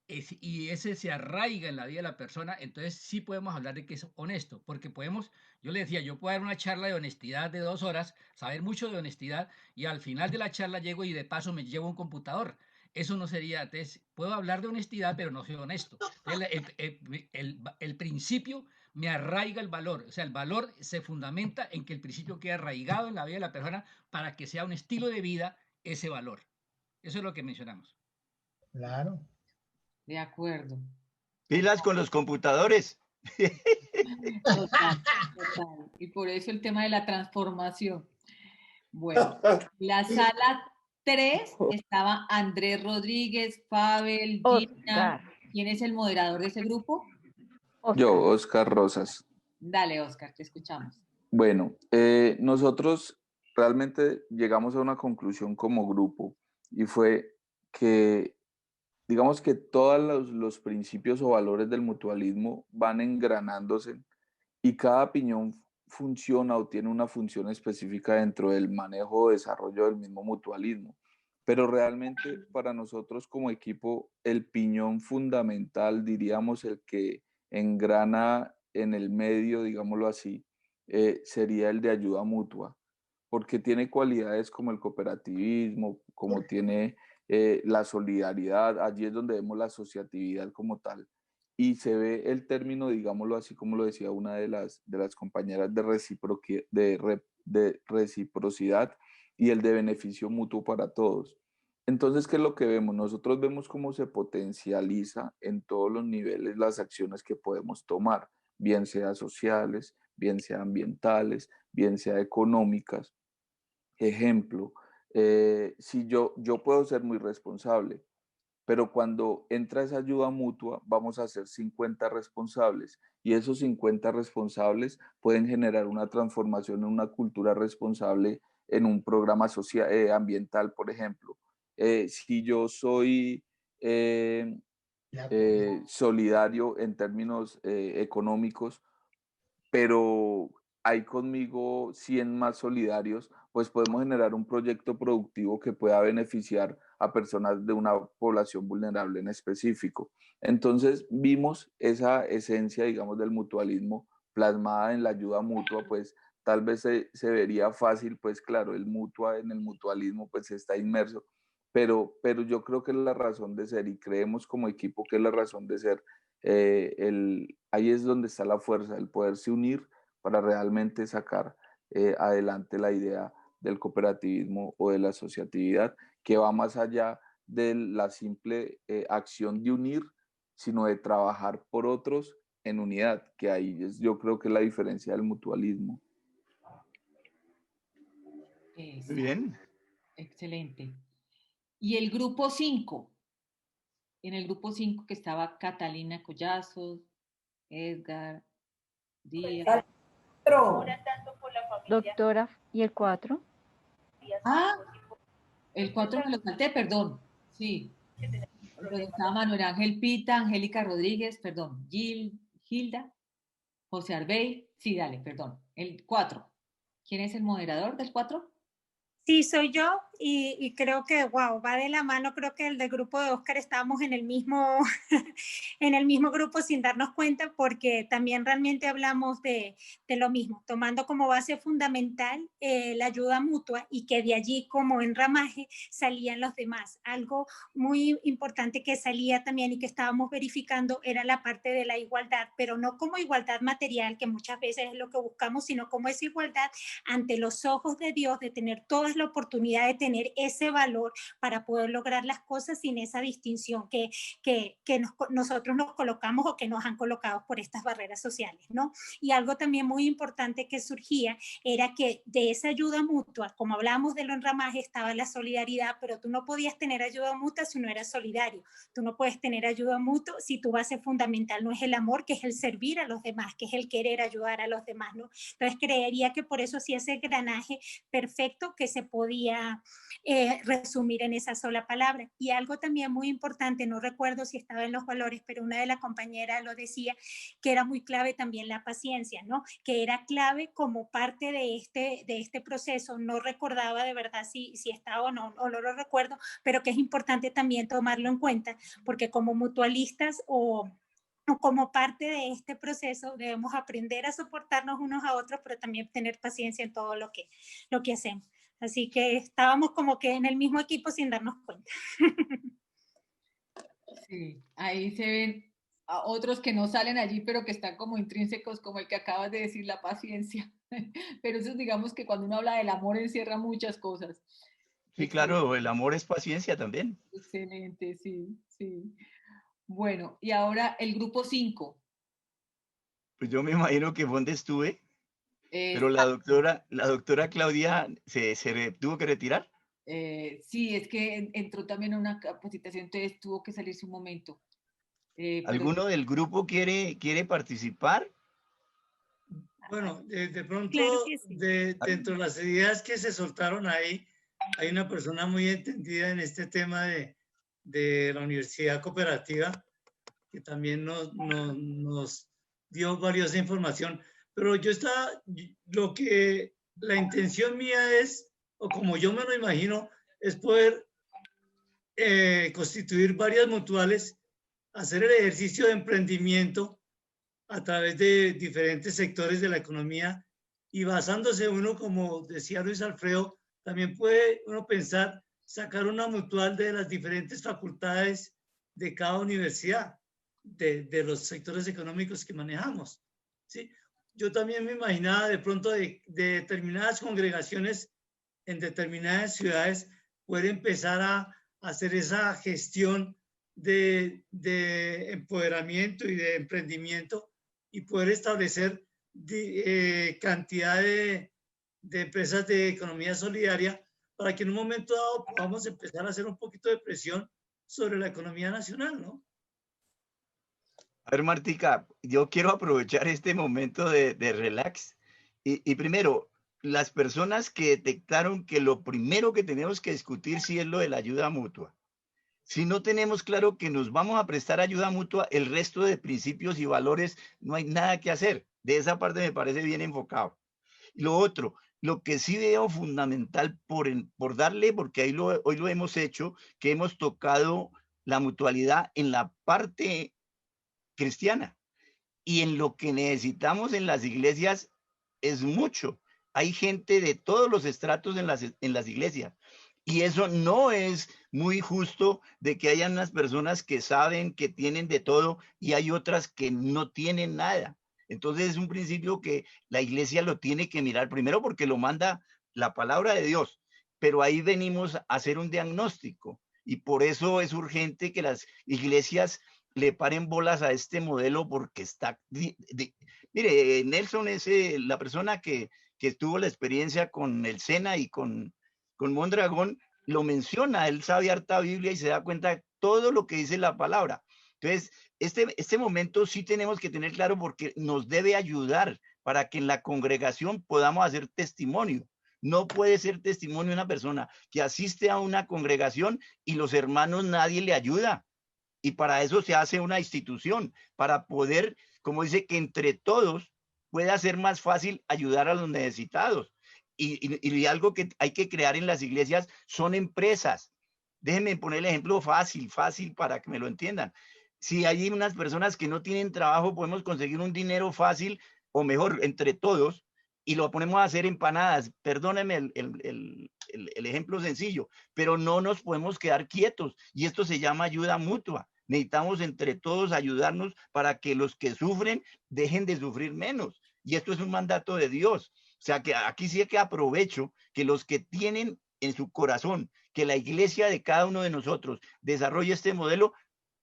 y ese se arraiga en la vida de la persona, entonces sí podemos hablar de que es honesto, porque podemos, yo le decía, yo puedo dar una charla de honestidad de 2 horas, saber mucho de honestidad, y al final de la charla llego y de paso me llevo un computador. Eso no sería, entonces, puedo hablar de honestidad, pero no soy honesto. El principio me arraiga el valor, o sea, el valor se fundamenta en que el principio quede arraigado en la vida de la persona para que sea un estilo de vida ese valor. Eso es lo que mencionamos. Claro. De acuerdo. Pilas con los computadores. Total. Y por eso el tema de la transformación. Bueno, la sala 3 estaba Andrés Rodríguez, Pavel, Gina. ¿Quién es el moderador de ese grupo? Yo, Oscar Rosas. Dale, Oscar, te escuchamos. Bueno, nosotros realmente llegamos a una conclusión como grupo y fue que, digamos que todos los principios o valores del mutualismo van engranándose y cada piñón funciona o tiene una función específica dentro del manejo o desarrollo del mismo mutualismo. Pero realmente para nosotros como equipo, el piñón fundamental, diríamos el que engrana en el medio, digámoslo así, sería el de ayuda mutua, porque tiene cualidades como el cooperativismo, como tiene la solidaridad, allí es donde vemos la asociatividad como tal, y se ve el término, digámoslo así, como lo decía una de las compañeras, de reciprocidad y el de beneficio mutuo para todos. Entonces, ¿qué es lo que vemos? Nosotros vemos cómo se potencializa en todos los niveles las acciones que podemos tomar, bien sea sociales, bien sea ambientales, bien sea económicas. Ejemplo, si yo puedo ser muy responsable, pero cuando entra esa ayuda mutua vamos a ser 50 responsables y esos 50 responsables pueden generar una transformación en una cultura responsable en un programa social, ambiental, por ejemplo. Si yo soy solidario en términos económicos, pero hay conmigo 100 más solidarios, pues podemos generar un proyecto productivo que pueda beneficiar a personas de una población vulnerable en específico. Entonces vimos esa esencia, digamos, del mutualismo plasmada en la ayuda mutua, pues tal vez se vería fácil, pues claro, en el mutualismo pues está inmerso, pero yo creo que es la razón de ser y creemos como equipo que es la razón de ser. Ahí es donde está la fuerza, el poderse unir para realmente sacar adelante la idea del cooperativismo o de la asociatividad, que va más allá de la simple acción de unir, sino de trabajar por otros en unidad, que ahí yo creo que es la diferencia del mutualismo. Muy bien. Excelente. Y el grupo 5. En el grupo 5 que estaba Catalina Collazos, Edgar, Díaz. Doctora, ¿y el 4? Ah, el 4 me lo salté, perdón. Sí. Pero estaba Manuel Ángel Pita, Angélica Rodríguez, perdón, Gilda, José Arbey. Sí, dale, perdón. El 4. ¿Quién es el moderador del 4? Sí, soy yo y creo que, wow, va de la mano, creo que el del grupo de Oscar estábamos en el mismo, en el mismo grupo sin darnos cuenta, porque también realmente hablamos de lo mismo, tomando como base fundamental la ayuda mutua y que de allí como enramaje salían los demás. Algo muy importante que salía también y que estábamos verificando era la parte de la igualdad, pero no como igualdad material, que muchas veces es lo que buscamos, sino como esa igualdad ante los ojos de Dios, de tener todas la oportunidad de tener ese valor para poder lograr las cosas sin esa distinción que nosotros nos colocamos o que nos han colocado por estas barreras sociales, ¿no? Y algo también muy importante que surgía era que de esa ayuda mutua, como hablábamos de lo enramaje, estaba la solidaridad, pero tú no podías tener ayuda mutua si no eras solidario. Tú no puedes tener ayuda mutua si tu base fundamental no es el amor, que es el servir a los demás, que es el querer ayudar a los demás, ¿no? Entonces creería que por eso sí ese engranaje perfecto que se podía resumir en esa sola palabra. Y algo también muy importante, no recuerdo si estaba en los valores, pero una de las compañeras lo decía, que era muy clave también la paciencia, ¿no? Que era clave como parte de este proceso. No recordaba de verdad si estaba o no lo recuerdo, pero que es importante también tomarlo en cuenta, porque como mutualistas o como parte de este proceso debemos aprender a soportarnos unos a otros, pero también tener paciencia en todo lo que hacemos. Así que estábamos como que en el mismo equipo sin darnos cuenta. Sí, ahí se ven a otros que no salen allí, pero que están como intrínsecos, como el que acabas de decir, la paciencia. Pero eso digamos que cuando uno habla del amor encierra muchas cosas. Sí, claro, el amor es paciencia también. Excelente, sí, sí. Bueno, y ahora el grupo 5. Pues yo me imagino que donde estuve, pero la doctora Claudia se tuvo que retirar. Sí, es que entró también a una capacitación, entonces tuvo que salirse un momento. ¿Alguno del grupo quiere participar? Bueno, de pronto, dentro de las ideas que se soltaron ahí, hay una persona muy entendida en este tema de la universidad cooperativa, que también nos dio valiosa información. Pero la intención mía es, o como yo me lo imagino, es poder constituir varias mutuales, hacer el ejercicio de emprendimiento a través de diferentes sectores de la economía y basándose uno, como decía Luis Alfredo, también puede uno pensar sacar una mutual de las diferentes facultades de cada universidad, de los sectores económicos que manejamos, ¿sí? Yo también me imaginaba de pronto de determinadas congregaciones en determinadas ciudades poder empezar a hacer esa gestión de empoderamiento y de emprendimiento y poder establecer cantidad de empresas de economía solidaria para que en un momento dado podamos empezar a hacer un poquito de presión sobre la economía nacional, ¿no? A ver, Martica, yo quiero aprovechar este momento de relax. Y primero, las personas que detectaron que lo primero que tenemos que discutir sí es lo de la ayuda mutua. Si no tenemos claro que nos vamos a prestar ayuda mutua, el resto de principios y valores no hay nada que hacer. De esa parte me parece bien enfocado. Y lo otro, lo que sí veo fundamental por darle, porque hoy lo hemos hecho, que hemos tocado la mutualidad en la parte cristiana. Y en lo que necesitamos en las iglesias es mucho. Hay gente de todos los estratos en las iglesias. Y eso no es muy justo de que haya unas personas que saben que tienen de todo y hay otras que no tienen nada. Entonces es un principio que la iglesia lo tiene que mirar primero porque lo manda la palabra de Dios. Pero ahí venimos a hacer un diagnóstico y por eso es urgente que las iglesias le paren bolas a este modelo porque está... Mire, Nelson es la persona que tuvo la experiencia con el SENA y con Mondragón, lo menciona, él sabe harta Biblia y se da cuenta de todo lo que dice la palabra. Entonces, este momento sí tenemos que tener claro porque nos debe ayudar para que en la congregación podamos hacer testimonio. No puede ser testimonio una persona que asiste a una congregación y los hermanos nadie le ayuda. Y para eso se hace una institución, para poder, como dice, que entre todos pueda ser más fácil ayudar a los necesitados. Y algo que hay que crear en las iglesias son empresas. Déjenme poner el ejemplo fácil para que me lo entiendan. Si hay unas personas que no tienen trabajo, podemos conseguir un dinero fácil, o mejor, entre todos, y lo ponemos a hacer empanadas. Perdónenme el ejemplo sencillo, pero no nos podemos quedar quietos. Y esto se llama ayuda mutua. Necesitamos entre todos ayudarnos para que los que sufren dejen de sufrir menos. Y esto es un mandato de Dios. O sea que aquí sí que aprovecho que los que tienen en su corazón que la iglesia de cada uno de nosotros desarrolle este modelo,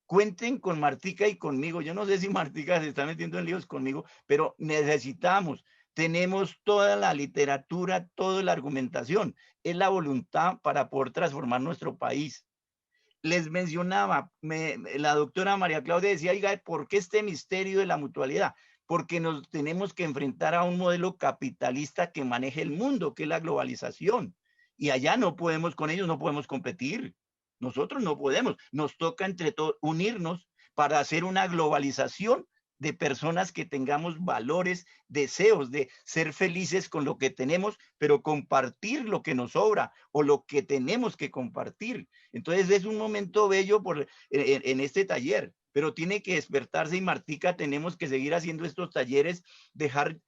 cuenten con Martica y conmigo. Yo no sé si Martica se está metiendo en líos conmigo, pero tenemos toda la literatura, toda la argumentación. Es la voluntad para poder transformar nuestro país. Les mencionaba, la doctora María Claudia decía, oiga, ¿por qué este misterio de la mutualidad? Porque nos tenemos que enfrentar a un modelo capitalista que maneje el mundo, que es la globalización. Y allá no podemos, con ellos no podemos competir. Nosotros no podemos. Nos toca entre todos unirnos para hacer una globalización de personas que tengamos valores, deseos de ser felices con lo que tenemos, pero compartir lo que nos sobra o lo que tenemos que compartir. Entonces es un momento bello en este taller, pero tiene que despertarse y Martica, tenemos que seguir haciendo estos talleres, dejar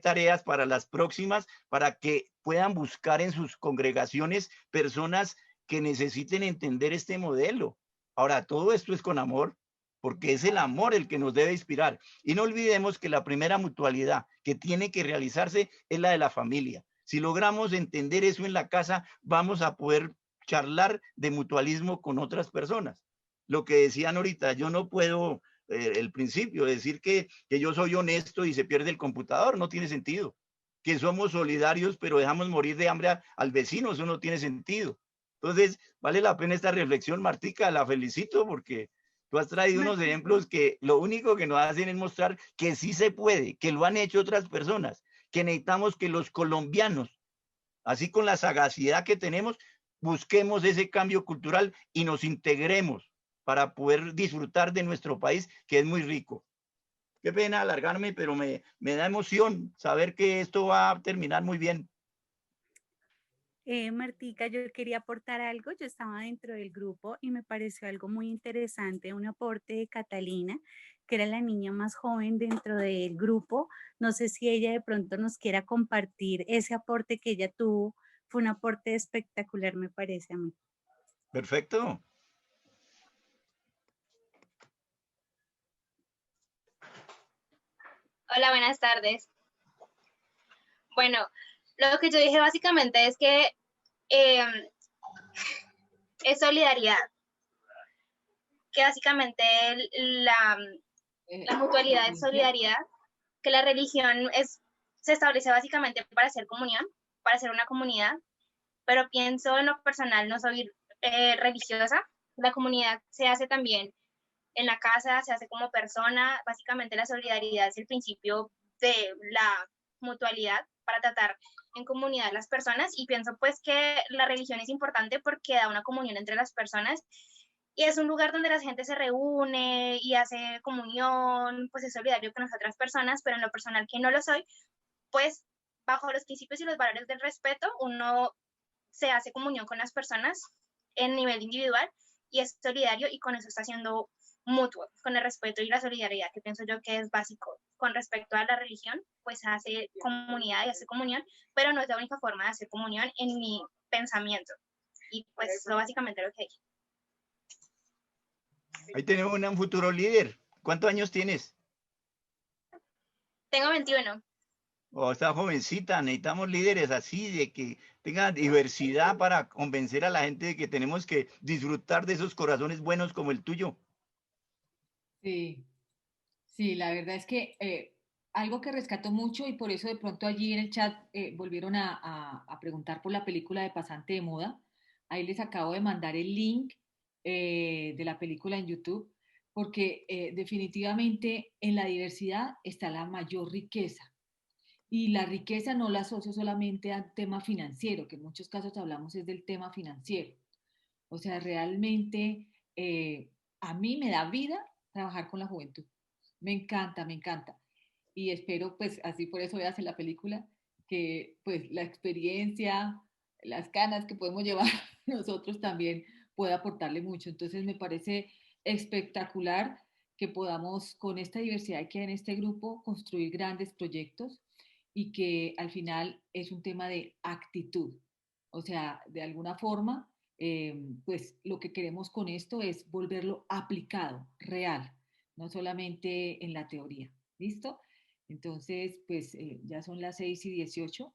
tareas para las próximas, para que puedan buscar en sus congregaciones personas que necesiten entender este modelo. Ahora, todo esto es con amor, porque es el amor el que nos debe inspirar. Y no olvidemos que la primera mutualidad que tiene que realizarse es la de la familia. Si logramos entender eso en la casa, vamos a poder charlar de mutualismo con otras personas. Lo que decían ahorita, yo no puedo, el principio, decir que yo soy honesto y se pierde el computador, no tiene sentido. Que somos solidarios, pero dejamos morir de hambre al vecino, eso no tiene sentido. Entonces, vale la pena esta reflexión, Martica, la felicito porque tú has traído unos ejemplos que lo único que nos hacen es mostrar que sí se puede, que lo han hecho otras personas, que necesitamos que los colombianos, así con la sagacidad que tenemos, busquemos ese cambio cultural y nos integremos para poder disfrutar de nuestro país, que es muy rico. Qué pena alargarme, pero me da emoción saber que esto va a terminar muy bien. Martica, yo quería aportar algo. Yo estaba dentro del grupo y me pareció algo muy interesante, un aporte de Catalina, que era la niña más joven dentro del grupo. No sé si ella de pronto nos quiera compartir ese aporte que ella tuvo. Fue un aporte espectacular, me parece a mí. Perfecto. Hola, buenas tardes. Bueno, lo que yo dije básicamente es que es solidaridad, que básicamente la mutualidad es solidaridad, que la religión se establece básicamente para hacer comunión, para ser una comunidad, pero pienso en lo personal, no soy religiosa, La comunidad se hace también en la casa, se hace como persona. Básicamente la solidaridad es el principio de la mutualidad para tratar en comunidad las personas, y pienso pues que la religión es importante porque da una comunión entre las personas y es un lugar donde la gente se reúne y hace comunión, pues es solidario con las otras personas, pero en lo personal que no lo soy, pues bajo los principios y los valores del respeto, uno se hace comunión con las personas en nivel individual y es solidario, y con eso está siendo mutuo, con el respeto y la solidaridad, que pienso yo que es básico. Con respecto a la religión, pues hace comunidad y hace comunión, pero no es la única forma de hacer comunión en mi pensamiento. Y pues eso básicamente lo que dije. Ahí tenemos un futuro líder. ¿Cuántos años tienes? Tengo 21. Oh, está jovencita, necesitamos líderes así, de que tengan diversidad para convencer a la gente de que tenemos que disfrutar de esos corazones buenos como el tuyo. Sí, sí, la verdad es que algo que rescato mucho, y por eso de pronto allí en el chat volvieron a preguntar por la película de Pasante de Moda. Ahí les acabo de mandar el link de la película en YouTube, porque definitivamente en la diversidad está la mayor riqueza. Y la riqueza no la asocio solamente al tema financiero, que en muchos casos hablamos es del tema financiero. O sea, realmente a mí me da vida trabajar con la juventud. Me encanta, me encanta. Y espero, pues, así por eso veas en la película, que pues la experiencia, las canas que podemos llevar nosotros también pueda aportarle mucho. Entonces me parece espectacular que podamos, con esta diversidad que hay en este grupo, construir grandes proyectos, y que al final es un tema de actitud. O sea, de alguna forma, pues lo que queremos con esto es volverlo aplicado, real, no solamente en la teoría. ¿Listo? Entonces, pues ya son las 6:18.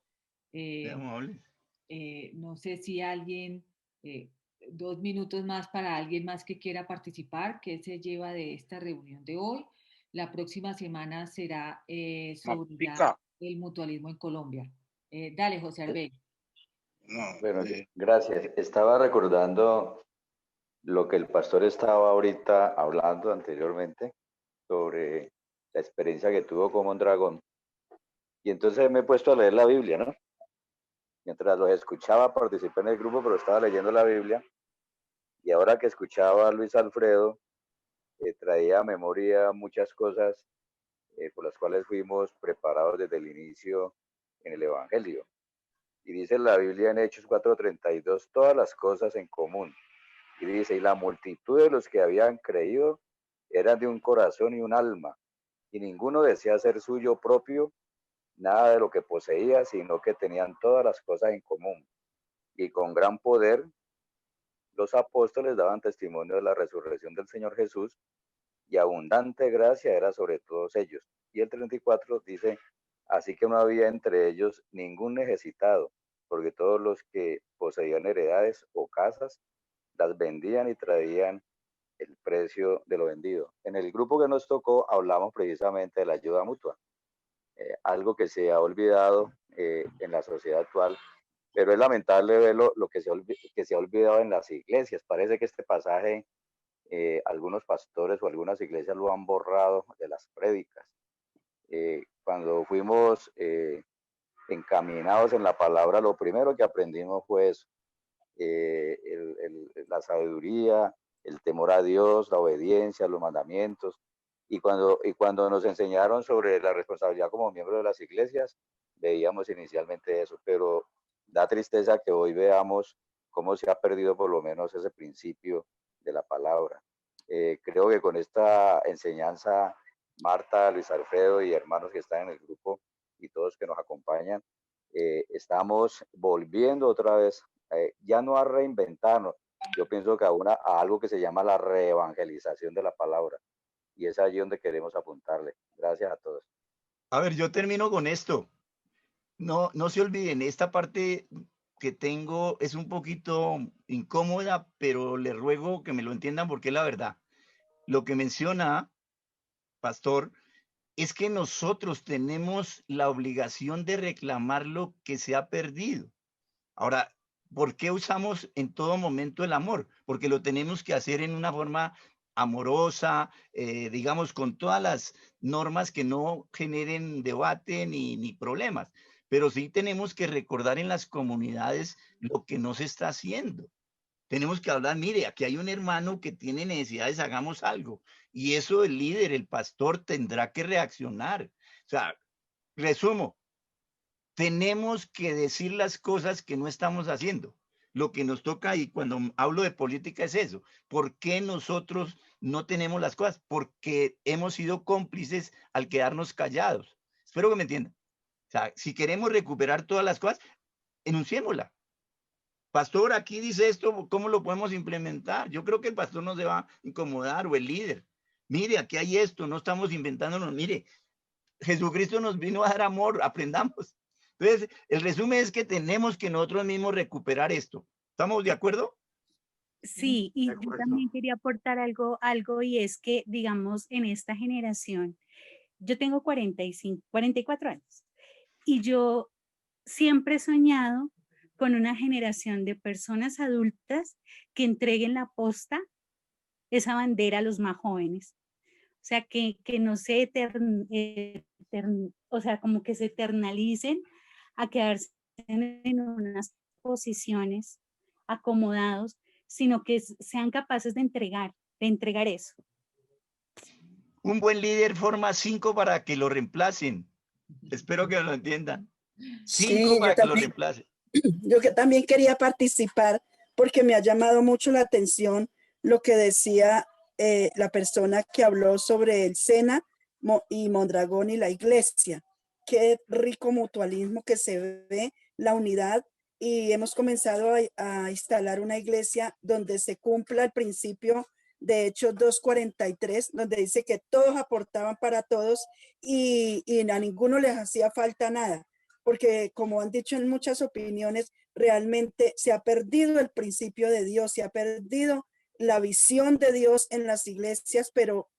No sé si alguien, 2 minutos más para alguien más que quiera participar, que se lleva de esta reunión de hoy. La próxima semana será sobre el mutualismo en Colombia. Dale, José Arbey. Bueno, gracias. Estaba recordando lo que el pastor estaba ahorita hablando anteriormente sobre la experiencia que tuvo como un dragón. Y entonces me he puesto a leer la Biblia, ¿no? Mientras los escuchaba, participé en el grupo, pero estaba leyendo la Biblia. Y ahora que escuchaba a Luis Alfredo, traía a memoria muchas cosas por las cuales fuimos preparados desde el inicio en el Evangelio. Y dice la Biblia en Hechos 4:32, todas las cosas en común. Y dice, y la multitud de los que habían creído eran de un corazón y un alma, y ninguno decía ser suyo propio nada de lo que poseía, sino que tenían todas las cosas en común. Y con gran poder los apóstoles daban testimonio de la resurrección del Señor Jesús, y abundante gracia era sobre todos ellos. Y el 34 dice, así que no había entre ellos ningún necesitado, porque todos los que poseían heredades o casas, las vendían y traían el precio de lo vendido. En el grupo que nos tocó hablamos precisamente de la ayuda mutua, algo que se ha olvidado en la sociedad actual, pero es lamentable ver lo que se ha olvidado en las iglesias. Parece que este pasaje algunos pastores o algunas iglesias lo han borrado de las prédicas. Cuando fuimos encaminados en la palabra, lo primero que aprendimos fue eso, la sabiduría, el temor a Dios, la obediencia, los mandamientos. Y cuando nos enseñaron sobre la responsabilidad como miembros de las iglesias, veíamos inicialmente eso, pero da tristeza que hoy veamos cómo se ha perdido por lo menos ese principio de la palabra. Creo que con esta enseñanza, Marta, Luis Alfredo y hermanos que están en el grupo y todos que nos acompañan, estamos volviendo otra vez, ya no a reinventarnos, yo pienso que a algo que se llama la reevangelización de la palabra, y es allí donde queremos apuntarle. Gracias a todos. A ver, yo termino con esto. No se olviden, esta parte que tengo es un poquito incómoda, pero les ruego que me lo entiendan porque es la verdad. Lo que menciona, pastor, es que nosotros tenemos la obligación de reclamar lo que se ha perdido. Ahora, ¿por qué usamos en todo momento el amor? Porque lo tenemos que hacer en una forma amorosa, digamos, con todas las normas que no generen debate ni problemas. Pero sí tenemos que recordar en las comunidades lo que no se está haciendo. Tenemos que hablar, mire, aquí hay un hermano que tiene necesidades, hagamos algo. Y eso el líder, el pastor, tendrá que reaccionar. O sea, resumo, tenemos que decir las cosas que no estamos haciendo. Lo que nos toca, y cuando hablo de política es eso. ¿Por qué nosotros no tenemos las cosas? Porque hemos sido cómplices al quedarnos callados. Espero que me entiendan. O sea, si queremos recuperar todas las cosas, enunciémosla. Pastor, aquí dice esto, ¿cómo lo podemos implementar? Yo creo que el pastor no se va a incomodar, o el líder. Mire, aquí hay esto, no estamos inventándonos. Mire, Jesucristo nos vino a dar amor, aprendamos. Entonces, el resumen es que tenemos que nosotros mismos recuperar esto. ¿Estamos de acuerdo? Sí, y yo también quería aportar algo, y es que, digamos, en esta generación, yo tengo 44 años, y yo siempre he soñado con una generación de personas adultas que entreguen la posta, esa bandera a los más jóvenes. O sea, que no se o sea, como que se eternalicen a quedarse en unas posiciones acomodados, sino que sean capaces de entregar eso. Un buen líder forma 5 para que lo reemplacen. Espero que lo entiendan. 5 para que lo reemplacen. Yo que también quería participar porque me ha llamado mucho la atención lo que decía la persona que habló sobre el SENA y Mondragón y la iglesia. Qué rico mutualismo que se ve, la unidad, y hemos comenzado a instalar una iglesia donde se cumpla el principio de Hechos 2:43, donde dice que todos aportaban para todos y a ninguno les hacía falta nada, porque como han dicho en muchas opiniones, realmente se ha perdido el principio de Dios, se ha perdido la visión de Dios en las iglesias, pero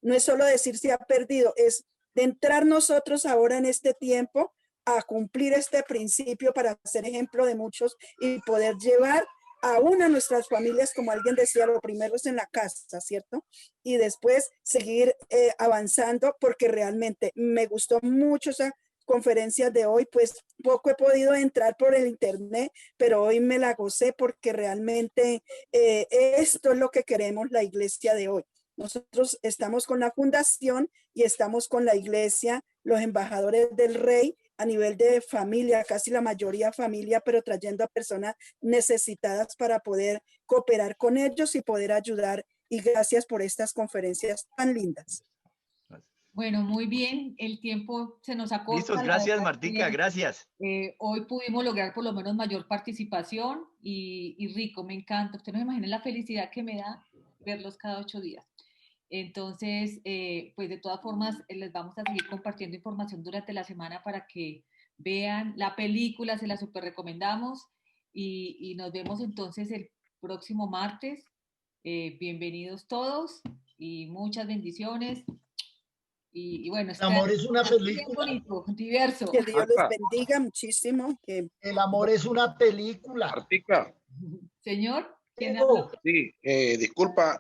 no es solo decir se ha perdido, es de entrar nosotros ahora en este tiempo a cumplir este principio para ser ejemplo de muchos y poder llevar aún a nuestras familias, como alguien decía, lo primero es en la casa, ¿cierto? Y después seguir avanzando, porque realmente me gustó mucho esa conferencia de hoy, pues poco he podido entrar por el internet, pero hoy me la gocé porque realmente esto es lo que queremos la iglesia de hoy. Nosotros estamos con la fundación y estamos con la iglesia, los embajadores del rey a nivel de familia, casi la mayoría familia, pero trayendo a personas necesitadas para poder cooperar con ellos y poder ayudar. Y gracias por estas conferencias tan lindas. Bueno, muy bien, el tiempo se nos acorta. Listo, gracias Martica, gracias. Hoy pudimos lograr por lo menos mayor participación y rico, me encanta. Usted no se imagina la felicidad que me da verlos cada 8 días. Entonces, pues de todas formas, les vamos a seguir compartiendo información durante la semana para que vean la película, se la súper recomendamos y nos vemos entonces el próximo martes. Bienvenidos todos y muchas bendiciones. Y bueno, el amor es una película. Bonito, diverso. Que Dios les bendiga muchísimo. El amor es una película. Martica. Señor, ¿quién habla? Sí, disculpa,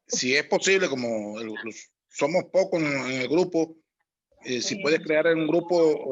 si es posible, como somos pocos en el grupo, si puedes crear un grupo